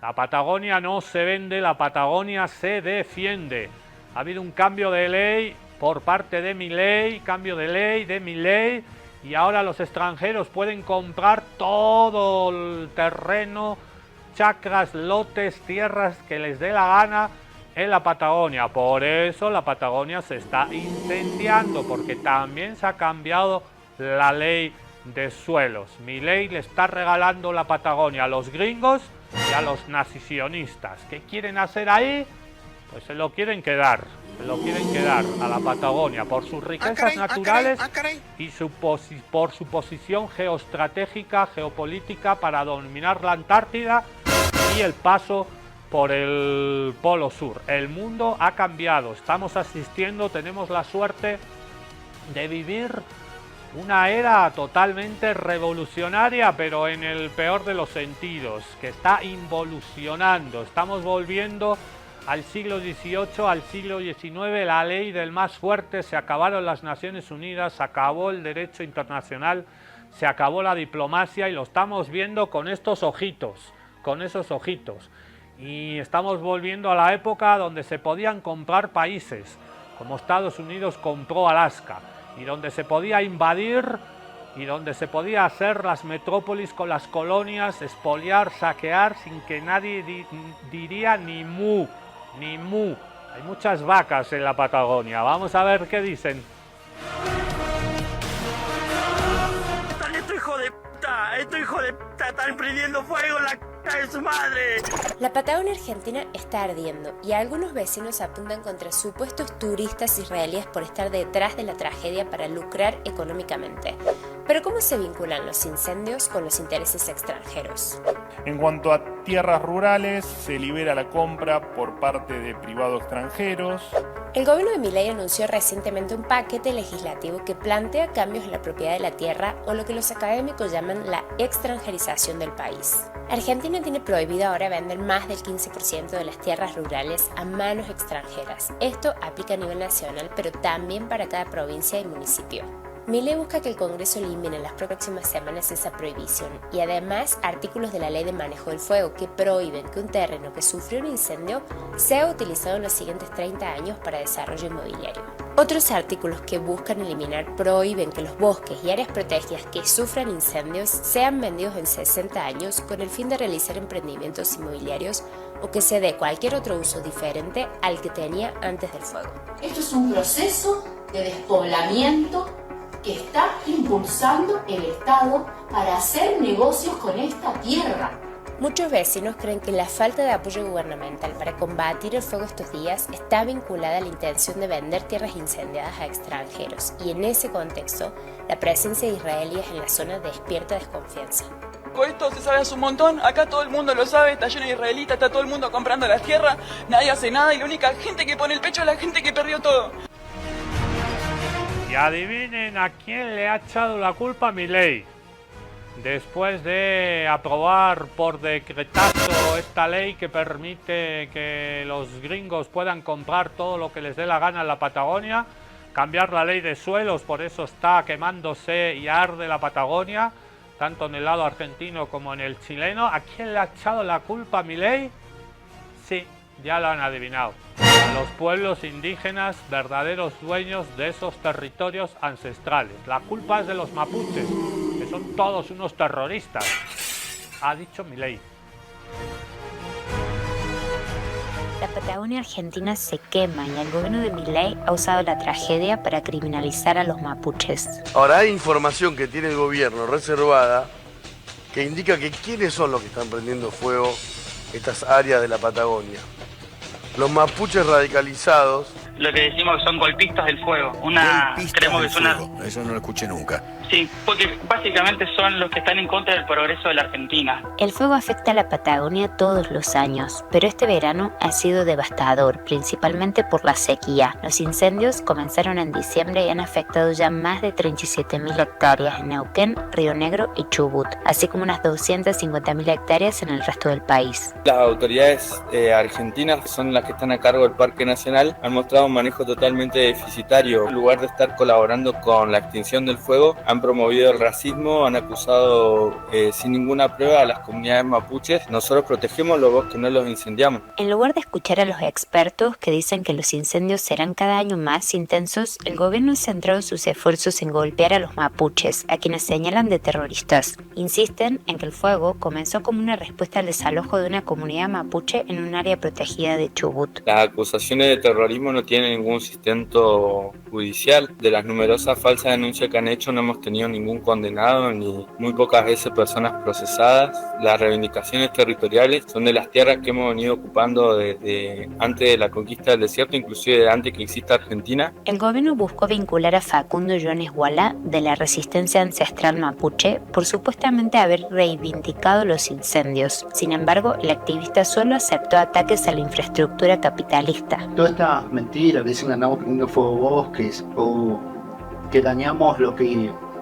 La Patagonia no se vende, la Patagonia se defiende. Ha habido un cambio de ley por parte de Milei, cambio de ley de Milei, y ahora los extranjeros pueden comprar todo el terreno, chacras, lotes, tierras que les dé la gana en la Patagonia. Por eso la Patagonia se está incendiando, porque también se ha cambiado la ley de suelos. Milei le está regalando la Patagonia a los gringos y a los nacionalistas. ¿Qué quieren hacer ahí? Pues se lo quieren quedar a la Patagonia por sus riquezas naturales y por su posición geoestratégica, geopolítica para dominar la Antártida y el paso por el Polo Sur. El mundo ha cambiado, estamos asistiendo, tenemos la suerte de vivir una era totalmente revolucionaria, pero en el peor de los sentidos, que está involucionando. Estamos volviendo al siglo XVIII, al siglo XIX, la ley del más fuerte, se acabaron las Naciones Unidas, se acabó el derecho internacional, se acabó la diplomacia y lo estamos viendo con estos ojitos, con esos ojitos. Y estamos volviendo a la época donde se podían comprar países, como Estados Unidos compró Alaska, y donde se podía invadir y donde se podía hacer las metrópolis con las colonias, expoliar, saquear, sin que nadie diría ni mu, ni mu. Hay muchas vacas en la Patagonia, vamos a ver qué dicen. ¡Estos hijos de puta están prendiendo fuego en la c*** de su madre! La Patagonia Argentina está ardiendo y algunos vecinos apuntan contra supuestos turistas israelíes por estar detrás de la tragedia para lucrar económicamente. Pero ¿cómo se vinculan los incendios con los intereses extranjeros? En cuanto a tierras rurales, se libera la compra por parte de privados extranjeros. El gobierno de Milei anunció recientemente un paquete legislativo que plantea cambios en la propiedad de la tierra o lo que los académicos llaman la extranjerización del país. Argentina tiene prohibido ahora vender más del 15% de las tierras rurales a manos extranjeras. Esto aplica a nivel nacional, pero también para cada provincia y municipio. Milei busca que el Congreso elimine en las próximas semanas esa prohibición y además artículos de la Ley de Manejo del Fuego que prohíben que un terreno que sufrió un incendio sea utilizado en los siguientes 30 años para desarrollo inmobiliario. Otros artículos que buscan eliminar prohíben que los bosques y áreas protegidas que sufran incendios sean vendidos en 60 años con el fin de realizar emprendimientos inmobiliarios o que se dé cualquier otro uso diferente al que tenía antes del fuego. Esto es un proceso de despoblamiento que está impulsando el Estado para hacer negocios con esta tierra. Muchos vecinos creen que la falta de apoyo gubernamental para combatir el fuego estos días está vinculada a la intención de vender tierras incendiadas a extranjeros y en ese contexto la presencia de israelíes en la zona despierta desconfianza. Esto se sabe hace un montón, acá todo el mundo lo sabe, está lleno de israelitas, está todo el mundo comprando las tierras, nadie hace nada y la única gente que pone el pecho es la gente que perdió todo. Y adivinen a quién le ha echado la culpa Milei. Después de aprobar por decretazo esta ley que permite que los gringos puedan comprar todo lo que les dé la gana en la Patagonia, cambiar la ley de suelos, por eso está quemándose y arde la Patagonia, tanto en el lado argentino como en el chileno. ¿A quién le ha echado la culpa Milei? Sí, ya lo han adivinado. A los pueblos indígenas, verdaderos dueños de esos territorios ancestrales. La culpa es de los mapuches, que son todos unos terroristas, ha dicho Milei. La Patagonia Argentina se quema y el gobierno de Milei ha usado la tragedia para criminalizar a los mapuches. Ahora hay información que tiene el gobierno reservada que indica que quiénes son los que están prendiendo fuego estas áreas de la Patagonia. Los mapuches radicalizados. Lo que decimos que son golpistas del fuego. Creemos que son una... Eso no lo escuché nunca. Sí, porque básicamente son los que están en contra del progreso de la Argentina. El fuego afecta a la Patagonia todos los años, pero este verano ha sido devastador, principalmente por la sequía. Los incendios comenzaron en diciembre y han afectado ya más de 37.000 hectáreas en Neuquén, Río Negro y Chubut, así como unas 250.000 hectáreas en el resto del país. Las autoridades argentinas, que son las que están a cargo del Parque Nacional, han mostrado un manejo totalmente deficitario. En lugar de estar colaborando con la extinción del fuego, han promovido el racismo, han acusado sin ninguna prueba a las comunidades mapuches. Nosotros protegemos los bosques, no los incendiamos. En lugar de escuchar a los expertos que dicen que los incendios serán cada año más intensos, el gobierno ha centrado sus esfuerzos en golpear a los mapuches, a quienes señalan de terroristas. Insisten en que el fuego comenzó como una respuesta al desalojo de una comunidad mapuche en un área protegida de Chubut. Las acusaciones de terrorismo no tienen ningún sustento judicial. De las numerosas falsas denuncias que han hecho no hemos tenido ningún condenado ni muy pocas veces personas procesadas. Las reivindicaciones territoriales son de las tierras que hemos venido ocupando desde antes de la conquista del desierto, inclusive de antes que exista Argentina. El gobierno buscó vincular a Facundo Jones Walla de la resistencia ancestral mapuche por supuestamente haber reivindicado los incendios. Sin embargo, el activista solo aceptó ataques a la infraestructura capitalista. Toda esta mentira que dicen que andamos prendiendo fuego bosques o que dañamos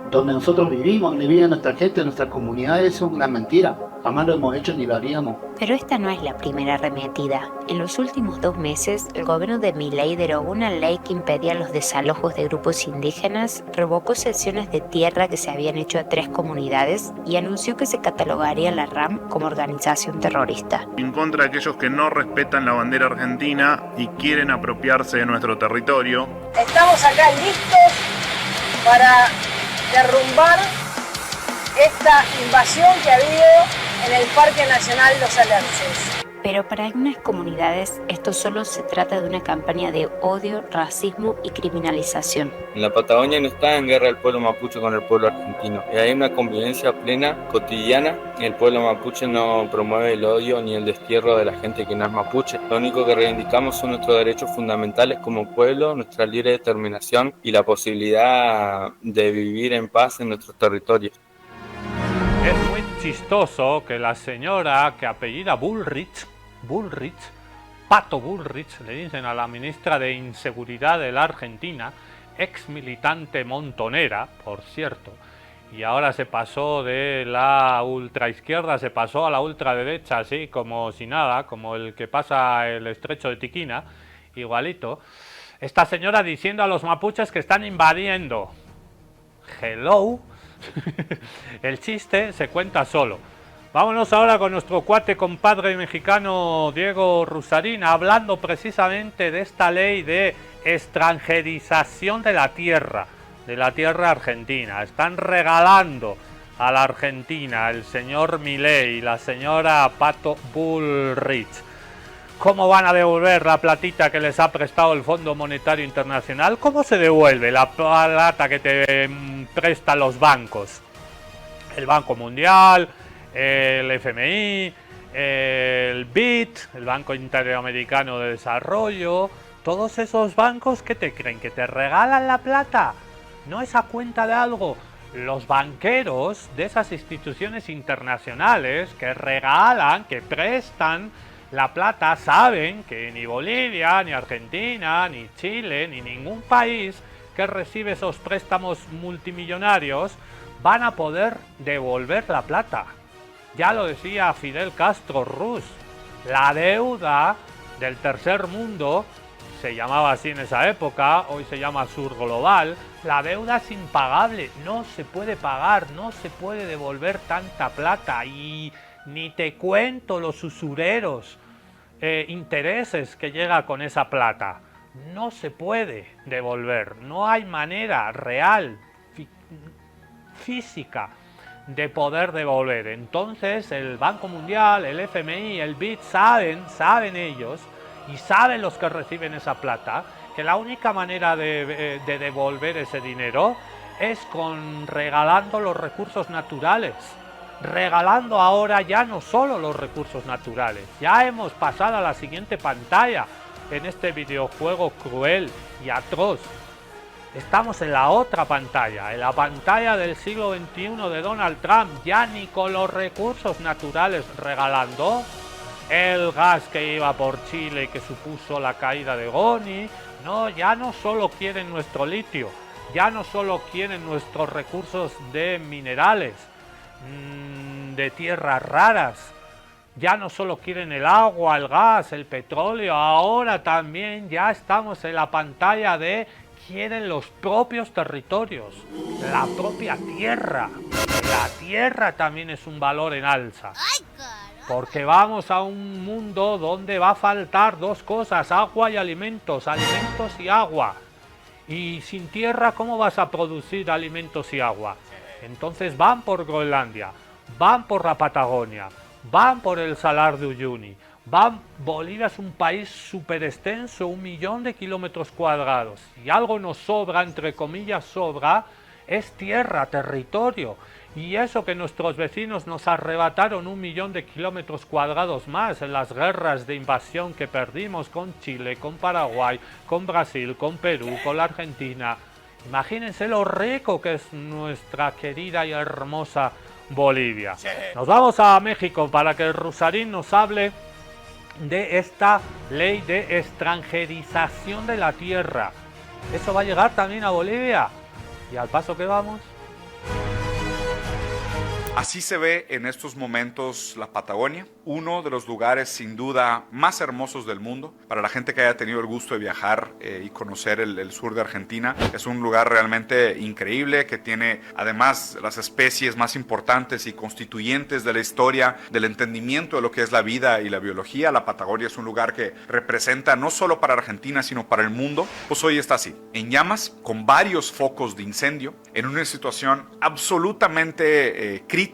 donde nosotros vivimos, donde vive nuestra gente, nuestras comunidades, es una mentira. Jamás lo hemos hecho ni lo haríamos. Pero esta no es la primera arremetida. En los últimos 2 meses, el gobierno de Milei derogó una ley que impedía los desalojos de grupos indígenas, revocó cesiones de tierra que se habían hecho a 3 comunidades y anunció que se catalogaría a la RAM como organización terrorista. En contra de aquellos que no respetan la bandera argentina y quieren apropiarse de nuestro territorio. Estamos acá listos para derrumbar esta invasión que ha habido en el Parque Nacional Los Alerces. Pero para algunas comunidades esto solo se trata de una campaña de odio, racismo y criminalización. En la Patagonia no está en guerra el pueblo mapuche con el pueblo argentino. Hay una convivencia plena, cotidiana. El pueblo mapuche no promueve el odio ni el destierro de la gente que no es mapuche. Lo único que reivindicamos son nuestros derechos fundamentales como pueblo, nuestra libre determinación y la posibilidad de vivir en paz en nuestros territorios. Es muy chistoso que la señora que apellida Bullrich, Pato Bullrich, le dicen a la ministra de Inseguridad de la Argentina, ex militante montonera, por cierto, y ahora se pasó de la ultraizquierda, se pasó a la ultraderecha, así como si nada, como el que pasa el estrecho de Tiquina, igualito. Esta señora diciendo a los mapuches que están invadiendo. Hello. El chiste se cuenta solo. Vámonos ahora con nuestro cuate compadre mexicano Diego Rusarín, hablando precisamente de esta ley de extranjerización de la tierra argentina. Están regalando a la Argentina el señor Milei y la señora Pato Bullrich. ¿Cómo van a devolver la platita que les ha prestado el Fondo Monetario Internacional? ¿Cómo se devuelve la plata que te prestan los bancos? El Banco Mundial, el FMI, el BID, el Banco Interamericano de Desarrollo. Todos esos bancos, ¿qué te creen? ¿Que te regalan la plata? ¿No es a cuenta de algo? Los banqueros de esas instituciones internacionales que regalan, que prestan la plata, saben que ni Bolivia, ni Argentina, ni Chile, ni ningún país que recibe esos préstamos multimillonarios van a poder devolver la plata. Ya lo decía Fidel Castro Ruz, la deuda del tercer mundo, se llamaba así en esa época, hoy se llama Sur Global, la deuda es impagable, no se puede pagar, no se puede devolver tanta plata y ni te cuento los usureros intereses que llega con esa plata. No se puede devolver, no hay manera real, física, de poder devolver. Entonces el Banco Mundial, el FMI, el BID saben ellos y saben los que reciben esa plata, que la única manera de devolver ese dinero es regalando los recursos naturales. Regalando ahora ya no solo los recursos naturales, ya hemos pasado a la siguiente pantalla en este videojuego cruel y atroz. Estamos en la otra pantalla, en la pantalla del siglo XXI de Donald Trump, ya ni con los recursos naturales regalando. El gas que iba por Chile y que supuso la caída de Goni, no, ya no solo quieren nuestro litio, ya no solo quieren nuestros recursos de minerales, de tierras raras, ya no solo quieren el agua, el gas, el petróleo, ahora también ya estamos en la pantalla de quieren los propios territorios, la propia tierra. La tierra también es un valor en alza. Porque vamos a un mundo donde va a faltar dos cosas, agua y alimentos y agua. Y sin tierra, ¿cómo vas a producir alimentos y agua? Entonces van por Groenlandia, van por la Patagonia, van por el Salar de Uyuni, Bolivia es un país súper extenso, 1 millón de kilómetros cuadrados. Si algo nos sobra, entre comillas sobra, es tierra, territorio. Y eso que nuestros vecinos nos arrebataron 1 millón de kilómetros cuadrados más en las guerras de invasión que perdimos con Chile, con Paraguay, con Brasil, con Perú, con la Argentina. Imagínense lo rico que es nuestra querida y hermosa Bolivia. Nos vamos a México para que Rusarín nos hable de esta ley de extranjerización de la tierra. ¿Eso va a llegar también a Bolivia? ¿Y al paso que vamos? Así se ve en estos momentos la Patagonia, uno de los lugares sin duda más hermosos del mundo. Para la gente que haya tenido el gusto de viajar y conocer el sur de Argentina, es un lugar realmente increíble que tiene además las especies más importantes y constituyentes de la historia, del entendimiento de lo que es la vida y la biología. La Patagonia es un lugar que representa no solo para Argentina, sino para el mundo. Pues hoy está así, en llamas, con varios focos de incendio, en una situación absolutamente crítica.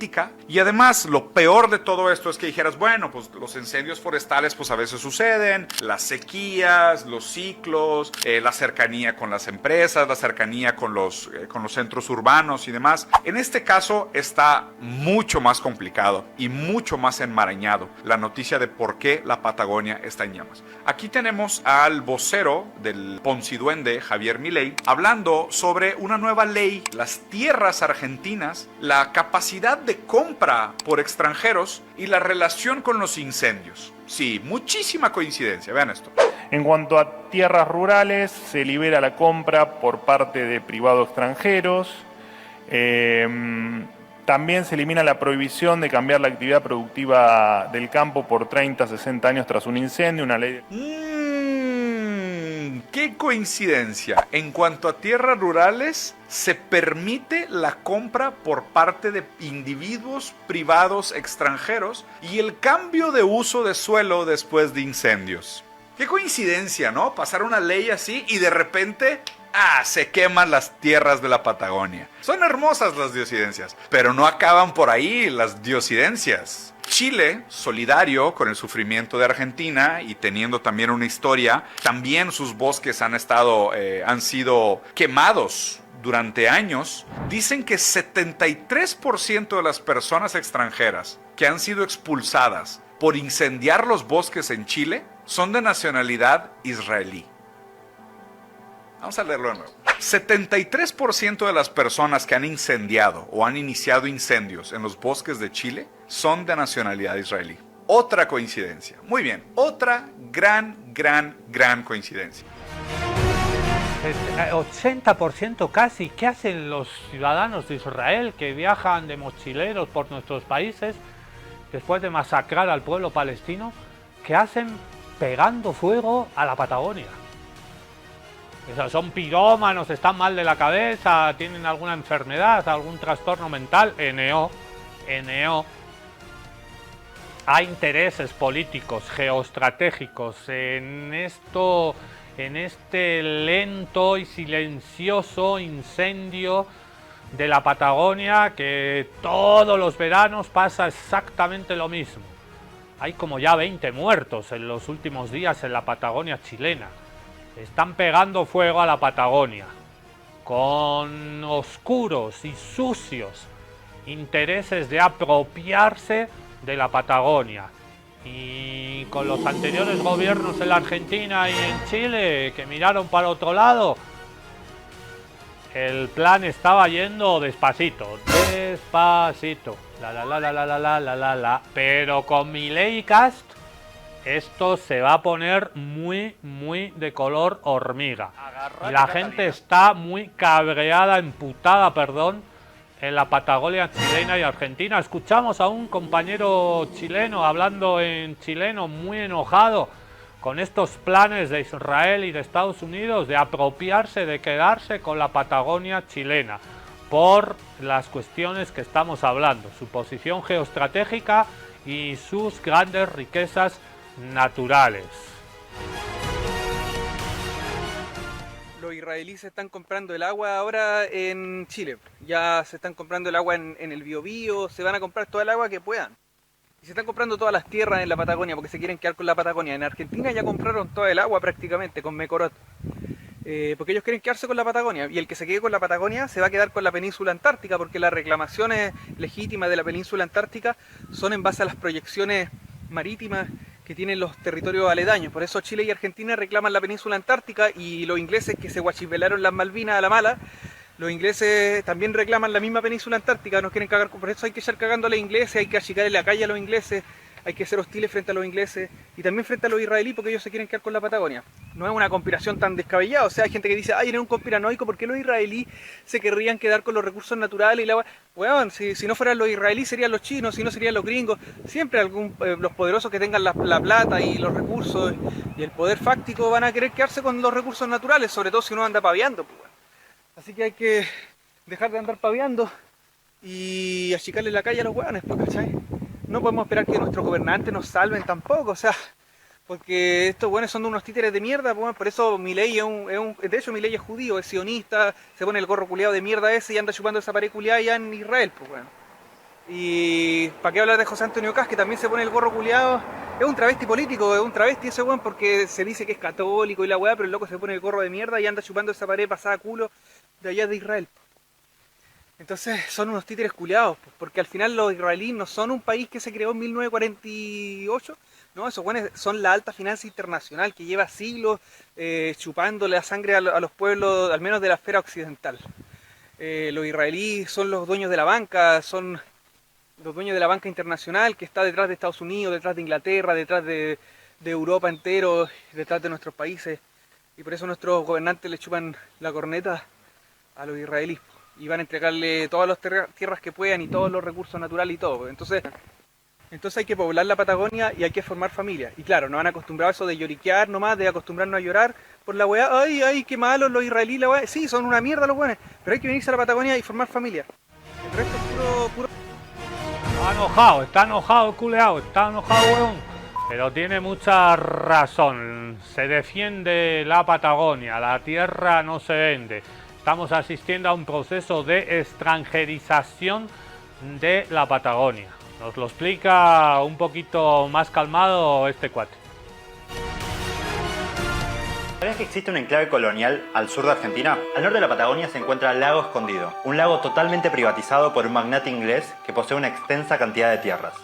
Y además lo peor de todo esto es que dijeras, bueno, pues los incendios forestales pues a veces suceden, las sequías, los ciclos, la cercanía con las empresas, la cercanía con los centros urbanos y demás. En este caso está mucho más complicado y mucho más enmarañado la noticia de por qué la Patagonia está en llamas. Aquí tenemos al vocero del Ponciduende, Javier Milei, hablando sobre una nueva ley, las tierras argentinas, la capacidad de compra por extranjeros y la relación con los incendios. Sí, muchísima coincidencia, vean esto. En cuanto a tierras rurales, se libera la compra por parte de privados extranjeros. También se elimina la prohibición de cambiar la actividad productiva del campo por 30 a 60 años tras un incendio, una ley ¡Qué coincidencia! En cuanto a tierras rurales, se permite la compra por parte de individuos privados extranjeros y el cambio de uso de suelo después de incendios. ¡Qué coincidencia!, ¿no? Pasar una ley así y de repente se queman las tierras de la Patagonia. Son hermosas las diosidencias, pero no acaban por ahí las diosidencias. Chile, solidario con el sufrimiento de Argentina y teniendo también una historia, también sus bosques han sido quemados durante años. Dicen que 73% de las personas extranjeras que han sido expulsadas por incendiar los bosques en Chile son de nacionalidad israelí. Vamos a leerlo de nuevo. 73% de las personas que han incendiado o han iniciado incendios en los bosques de Chile son de nacionalidad israelí. Otra coincidencia. Muy bien, otra gran coincidencia. 80% casi. ¿Qué hacen los ciudadanos de Israel que viajan de mochileros por nuestros países después de masacrar al pueblo palestino? ¿Qué hacen pegando fuego a la Patagonia? O sea, son pirómanos, están mal de la cabeza, tienen alguna enfermedad, algún trastorno mental. NO. Hay intereses políticos, geoestratégicos en esto, en este lento y silencioso incendio de la Patagonia, que todos los veranos pasa exactamente lo mismo. Hay como ya 20 muertos en los últimos días en la Patagonia chilena. Están pegando fuego a la Patagonia con oscuros y sucios intereses de apropiarse de la Patagonia. Y con los anteriores gobiernos en la Argentina y en Chile, que miraron para otro lado, el plan estaba yendo despacito, la. Pero con Milei y Kast, esto se va a poner muy de color hormiga. Y la gente está muy cabreada, emputada, en la Patagonia chilena y argentina. Escuchamos a un compañero chileno hablando en chileno, muy enojado con estos planes de Israel y de Estados Unidos de apropiarse, de quedarse con la Patagonia chilena, por las cuestiones que estamos hablando, su posición geoestratégica y sus grandes riquezas naturales. Los israelíes están comprando el agua ahora en Chile. Ya se están comprando el agua en el Biobío, se van a comprar toda el agua que puedan. Y se están comprando todas las tierras en la Patagonia porque se quieren quedar con la Patagonia. En Argentina ya compraron todo el agua prácticamente con Mecorot. Porque ellos quieren quedarse con la Patagonia. Y el que se quede con la Patagonia se va a quedar con la península antártica, porque las reclamaciones legítimas de la península antártica son en base a las proyecciones marítimas que tienen los territorios aledaños. Por eso Chile y Argentina reclaman la península antártica, y los ingleses, que se guachipelaron las Malvinas a la mala, los ingleses también reclaman la misma península antártica, nos quieren cagar. Por eso hay que estar cagando a los ingleses, hay que achicarle la calle a los ingleses, hay que ser hostiles frente a los ingleses y también frente a los israelíes, porque ellos se quieren quedar con la Patagonia. No es una conspiración tan descabellada. O sea, hay gente que dice, ay, era un conspiranoico, ¿por qué los israelíes se querrían quedar con los recursos naturales? Y la... Bueno, si no fueran los israelíes serían los chinos, si no serían los gringos. Siempre los poderosos que tengan la plata y los recursos y el poder fáctico van a querer quedarse con los recursos naturales, sobre todo si uno anda paviando. Pues, bueno. Así que hay que dejar de andar paviando y achicarle la calle a los hueones, ¿cachai? No podemos esperar que nuestros gobernantes nos salven tampoco, o sea, porque estos buenos son unos títeres de mierda. Pues, por eso Milei de hecho Milei es judío, es sionista, se pone el gorro culiado de mierda ese y anda chupando esa pared culiada allá en Israel, pues bueno. Y para qué hablar de José Antonio Kast, que también se pone el gorro culiado, es un travesti político, es un travesti ese weón, porque se dice que es católico y la weá, pero el loco se pone el gorro de mierda y anda chupando esa pared pasada a culo de allá de Israel. Entonces son unos títeres culiados, porque al final los israelíes no son un país que se creó en 1948, no, esos buenos son la alta finanza internacional que lleva siglos chupándole la sangre a los pueblos, al menos de la esfera occidental. Los israelíes son los dueños de la banca, son los dueños de la banca internacional que está detrás de Estados Unidos, detrás de Inglaterra, detrás de Europa entero, detrás de nuestros países. Y por eso nuestros gobernantes le chupan la corneta a los israelíes y van a entregarle todas las tierras que puedan y todos los recursos naturales y todo. Entonces hay que poblar la Patagonia y hay que formar familias. Y claro, nos han acostumbrado a eso de lloriquear nomás, de acostumbrarnos a llorar por la weá. Ay, qué malos los israelíes, la weá. Sí, son una mierda los weones, pero hay que venirse a la Patagonia y formar familia. El resto es puro... Está enojado, culeado, está enojado, weón. Pero tiene mucha razón. Se defiende la Patagonia, la tierra no se vende. Estamos asistiendo a un proceso de extranjerización de la Patagonia. Nos lo explica un poquito más calmado este cuate. ¿Sabías que existe un enclave colonial al sur de Argentina? Al norte de la Patagonia se encuentra el Lago Escondido, un lago totalmente privatizado por un magnate inglés que posee una extensa cantidad de tierras.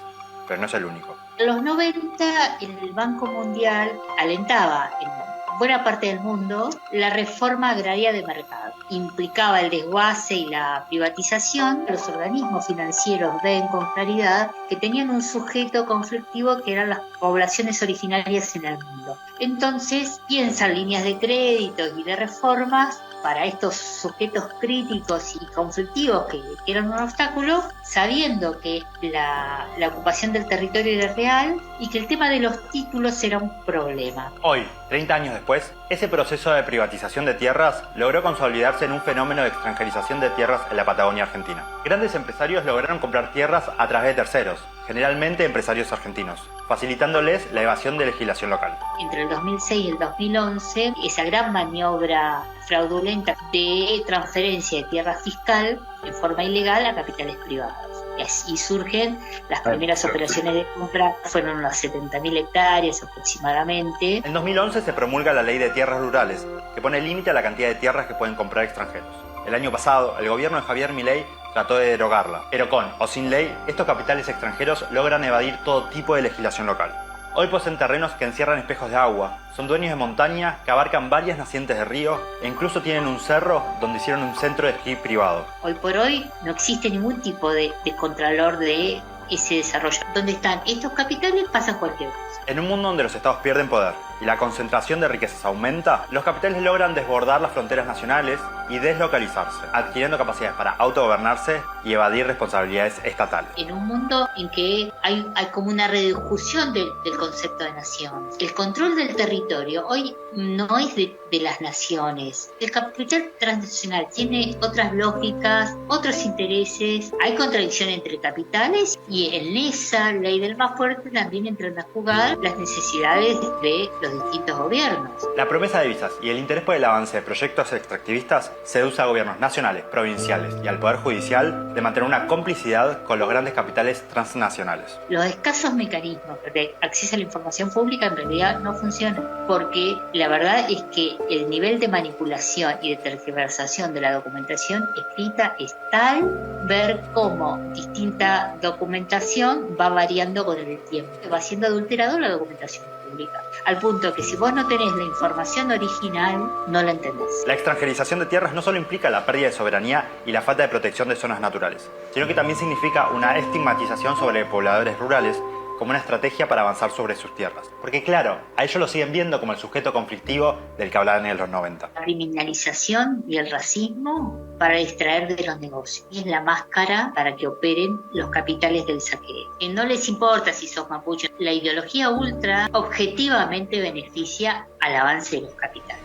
Pero no es el único. En los 90 el Banco Mundial alentaba en buena parte del mundo, la reforma agraria de mercado. Implicaba el desguace y la privatización. Los organismos financieros ven con claridad que tenían un sujeto conflictivo que eran las poblaciones originarias en el mundo. Entonces piensan líneas de créditos y de reformas para estos sujetos críticos y conflictivos que eran un obstáculo, sabiendo que la ocupación del territorio era real y que el tema de los títulos era un problema. Hoy, 30 años después, ese proceso de privatización de tierras logró consolidarse en un fenómeno de extranjerización de tierras en la Patagonia Argentina. Grandes empresarios lograron comprar tierras a través de terceros, generalmente empresarios argentinos, facilitándoles la evasión de legislación local. Entre el 2006 y el 2011, esa gran maniobra fraudulenta de transferencia de tierra fiscal en forma ilegal a capitales privados. Y así surgen las primeras operaciones de compra, fueron unas 70.000 hectáreas aproximadamente. En 2011 se promulga la Ley de Tierras Rurales, que pone límite a la cantidad de tierras que pueden comprar extranjeros. El año pasado, el gobierno de Javier Milei trató de derogarla, pero con o sin ley, estos capitales extranjeros logran evadir todo tipo de legislación local. Hoy poseen terrenos que encierran espejos de agua, son dueños de montaña que abarcan varias nacientes de río e incluso tienen un cerro donde hicieron un centro de esquí privado. Hoy por hoy no existe ningún tipo de contralor de ese desarrollo. Donde están estos capitales pasa cualquier cosa. En un mundo donde los estados pierden poder y la concentración de riquezas aumenta, los capitales logran desbordar las fronteras nacionales y deslocalizarse, adquiriendo capacidades para autogobernarse y evadir responsabilidades estatales. En un mundo en que hay como una reducción del concepto de nación. El control del territorio hoy no es de las naciones. El capital transnacional tiene otras lógicas, otros intereses. Hay contradicción entre capitales y en esa ley del más fuerte también entran a jugar las necesidades de los distintos gobiernos. La promesa de visas y el interés por el avance de proyectos extractivistas seduce a gobiernos nacionales, provinciales y al Poder Judicial de mantener una complicidad con los grandes capitales transnacionales. Los escasos mecanismos de acceso a la información pública en realidad no funcionan, porque la verdad es que el nivel de manipulación y de tergiversación de la documentación escrita es tal, ver cómo distinta documentación va variando con el tiempo, va siendo adulterado la documentación pública, al punto que si vos no tenés la información original, no la entendés. La extranjerización de tierras no solo implica la pérdida de soberanía y la falta de protección de zonas naturales, sino que también significa una estigmatización sobre pobladores rurales como una estrategia para avanzar sobre sus tierras. Porque claro, a ellos lo siguen viendo como el sujeto conflictivo del que hablaban en los 90. La criminalización y el racismo para distraer de los negocios. Y es la máscara para que operen los capitales del saqueo. Que no les importa si sos mapuche. La ideología ultra objetivamente beneficia al avance de los capitales.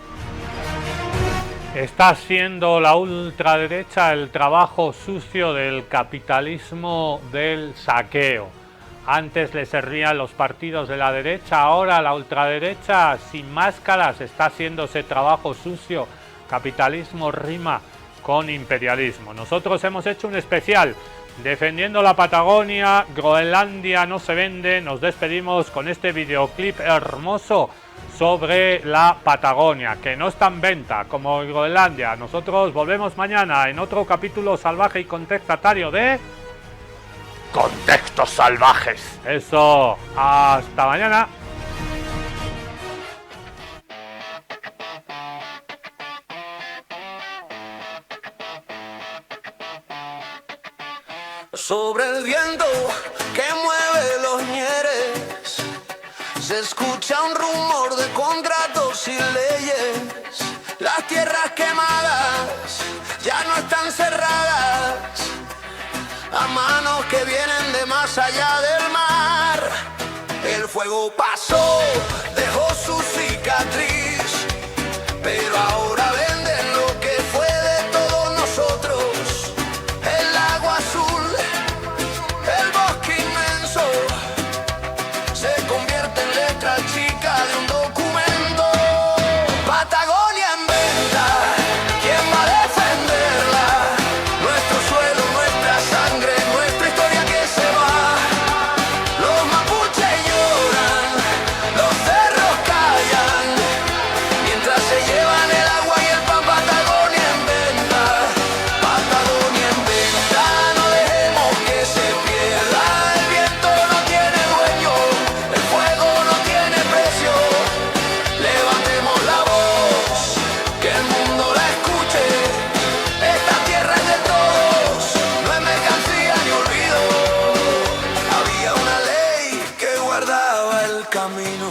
Está haciendo la ultraderecha el trabajo sucio del capitalismo del saqueo. Antes le servían los partidos de la derecha, ahora la ultraderecha sin máscaras está haciendo ese trabajo sucio. Capitalismo rima con imperialismo. Nosotros hemos hecho un especial defendiendo la Patagonia, Groenlandia no se vende. Nos despedimos con este videoclip hermoso sobre la Patagonia, que no está en venta como Groenlandia. Nosotros volvemos mañana en otro capítulo salvaje y contestatario de Contextos Salvajes. Eso, hasta mañana. Sobre el viento que mueve los ñeres, se escucha un rumor de contratos y leyes. Las tierras quemadas ya no están cerradas a manos que vienen de más allá del mar. El fuego pasó, dejó su cicatriz, pero ahora venden lo que fue de todos nosotros. El agua azul, el bosque inmenso, se convierte en letra chica de un documento. Patagonia en venta, ¿quién va a defenderla? Nuestro suelo, nuestra sangre, nuestra historia que se va. Los mapuches lloran, los cerros camino.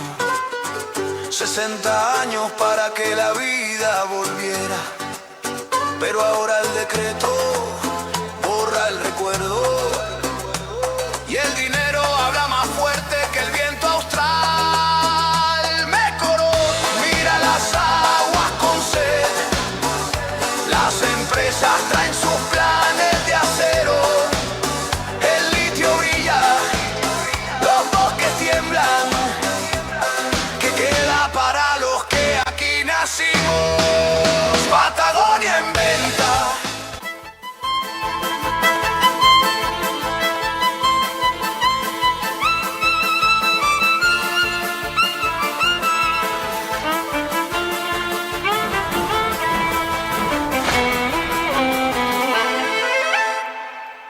60 años para que la vida volviera, pero ahora el decreto borra el recuerdo y el dinero habla más fuerte que el viento austral. Me coró, mira las aguas con sed, las empresas traen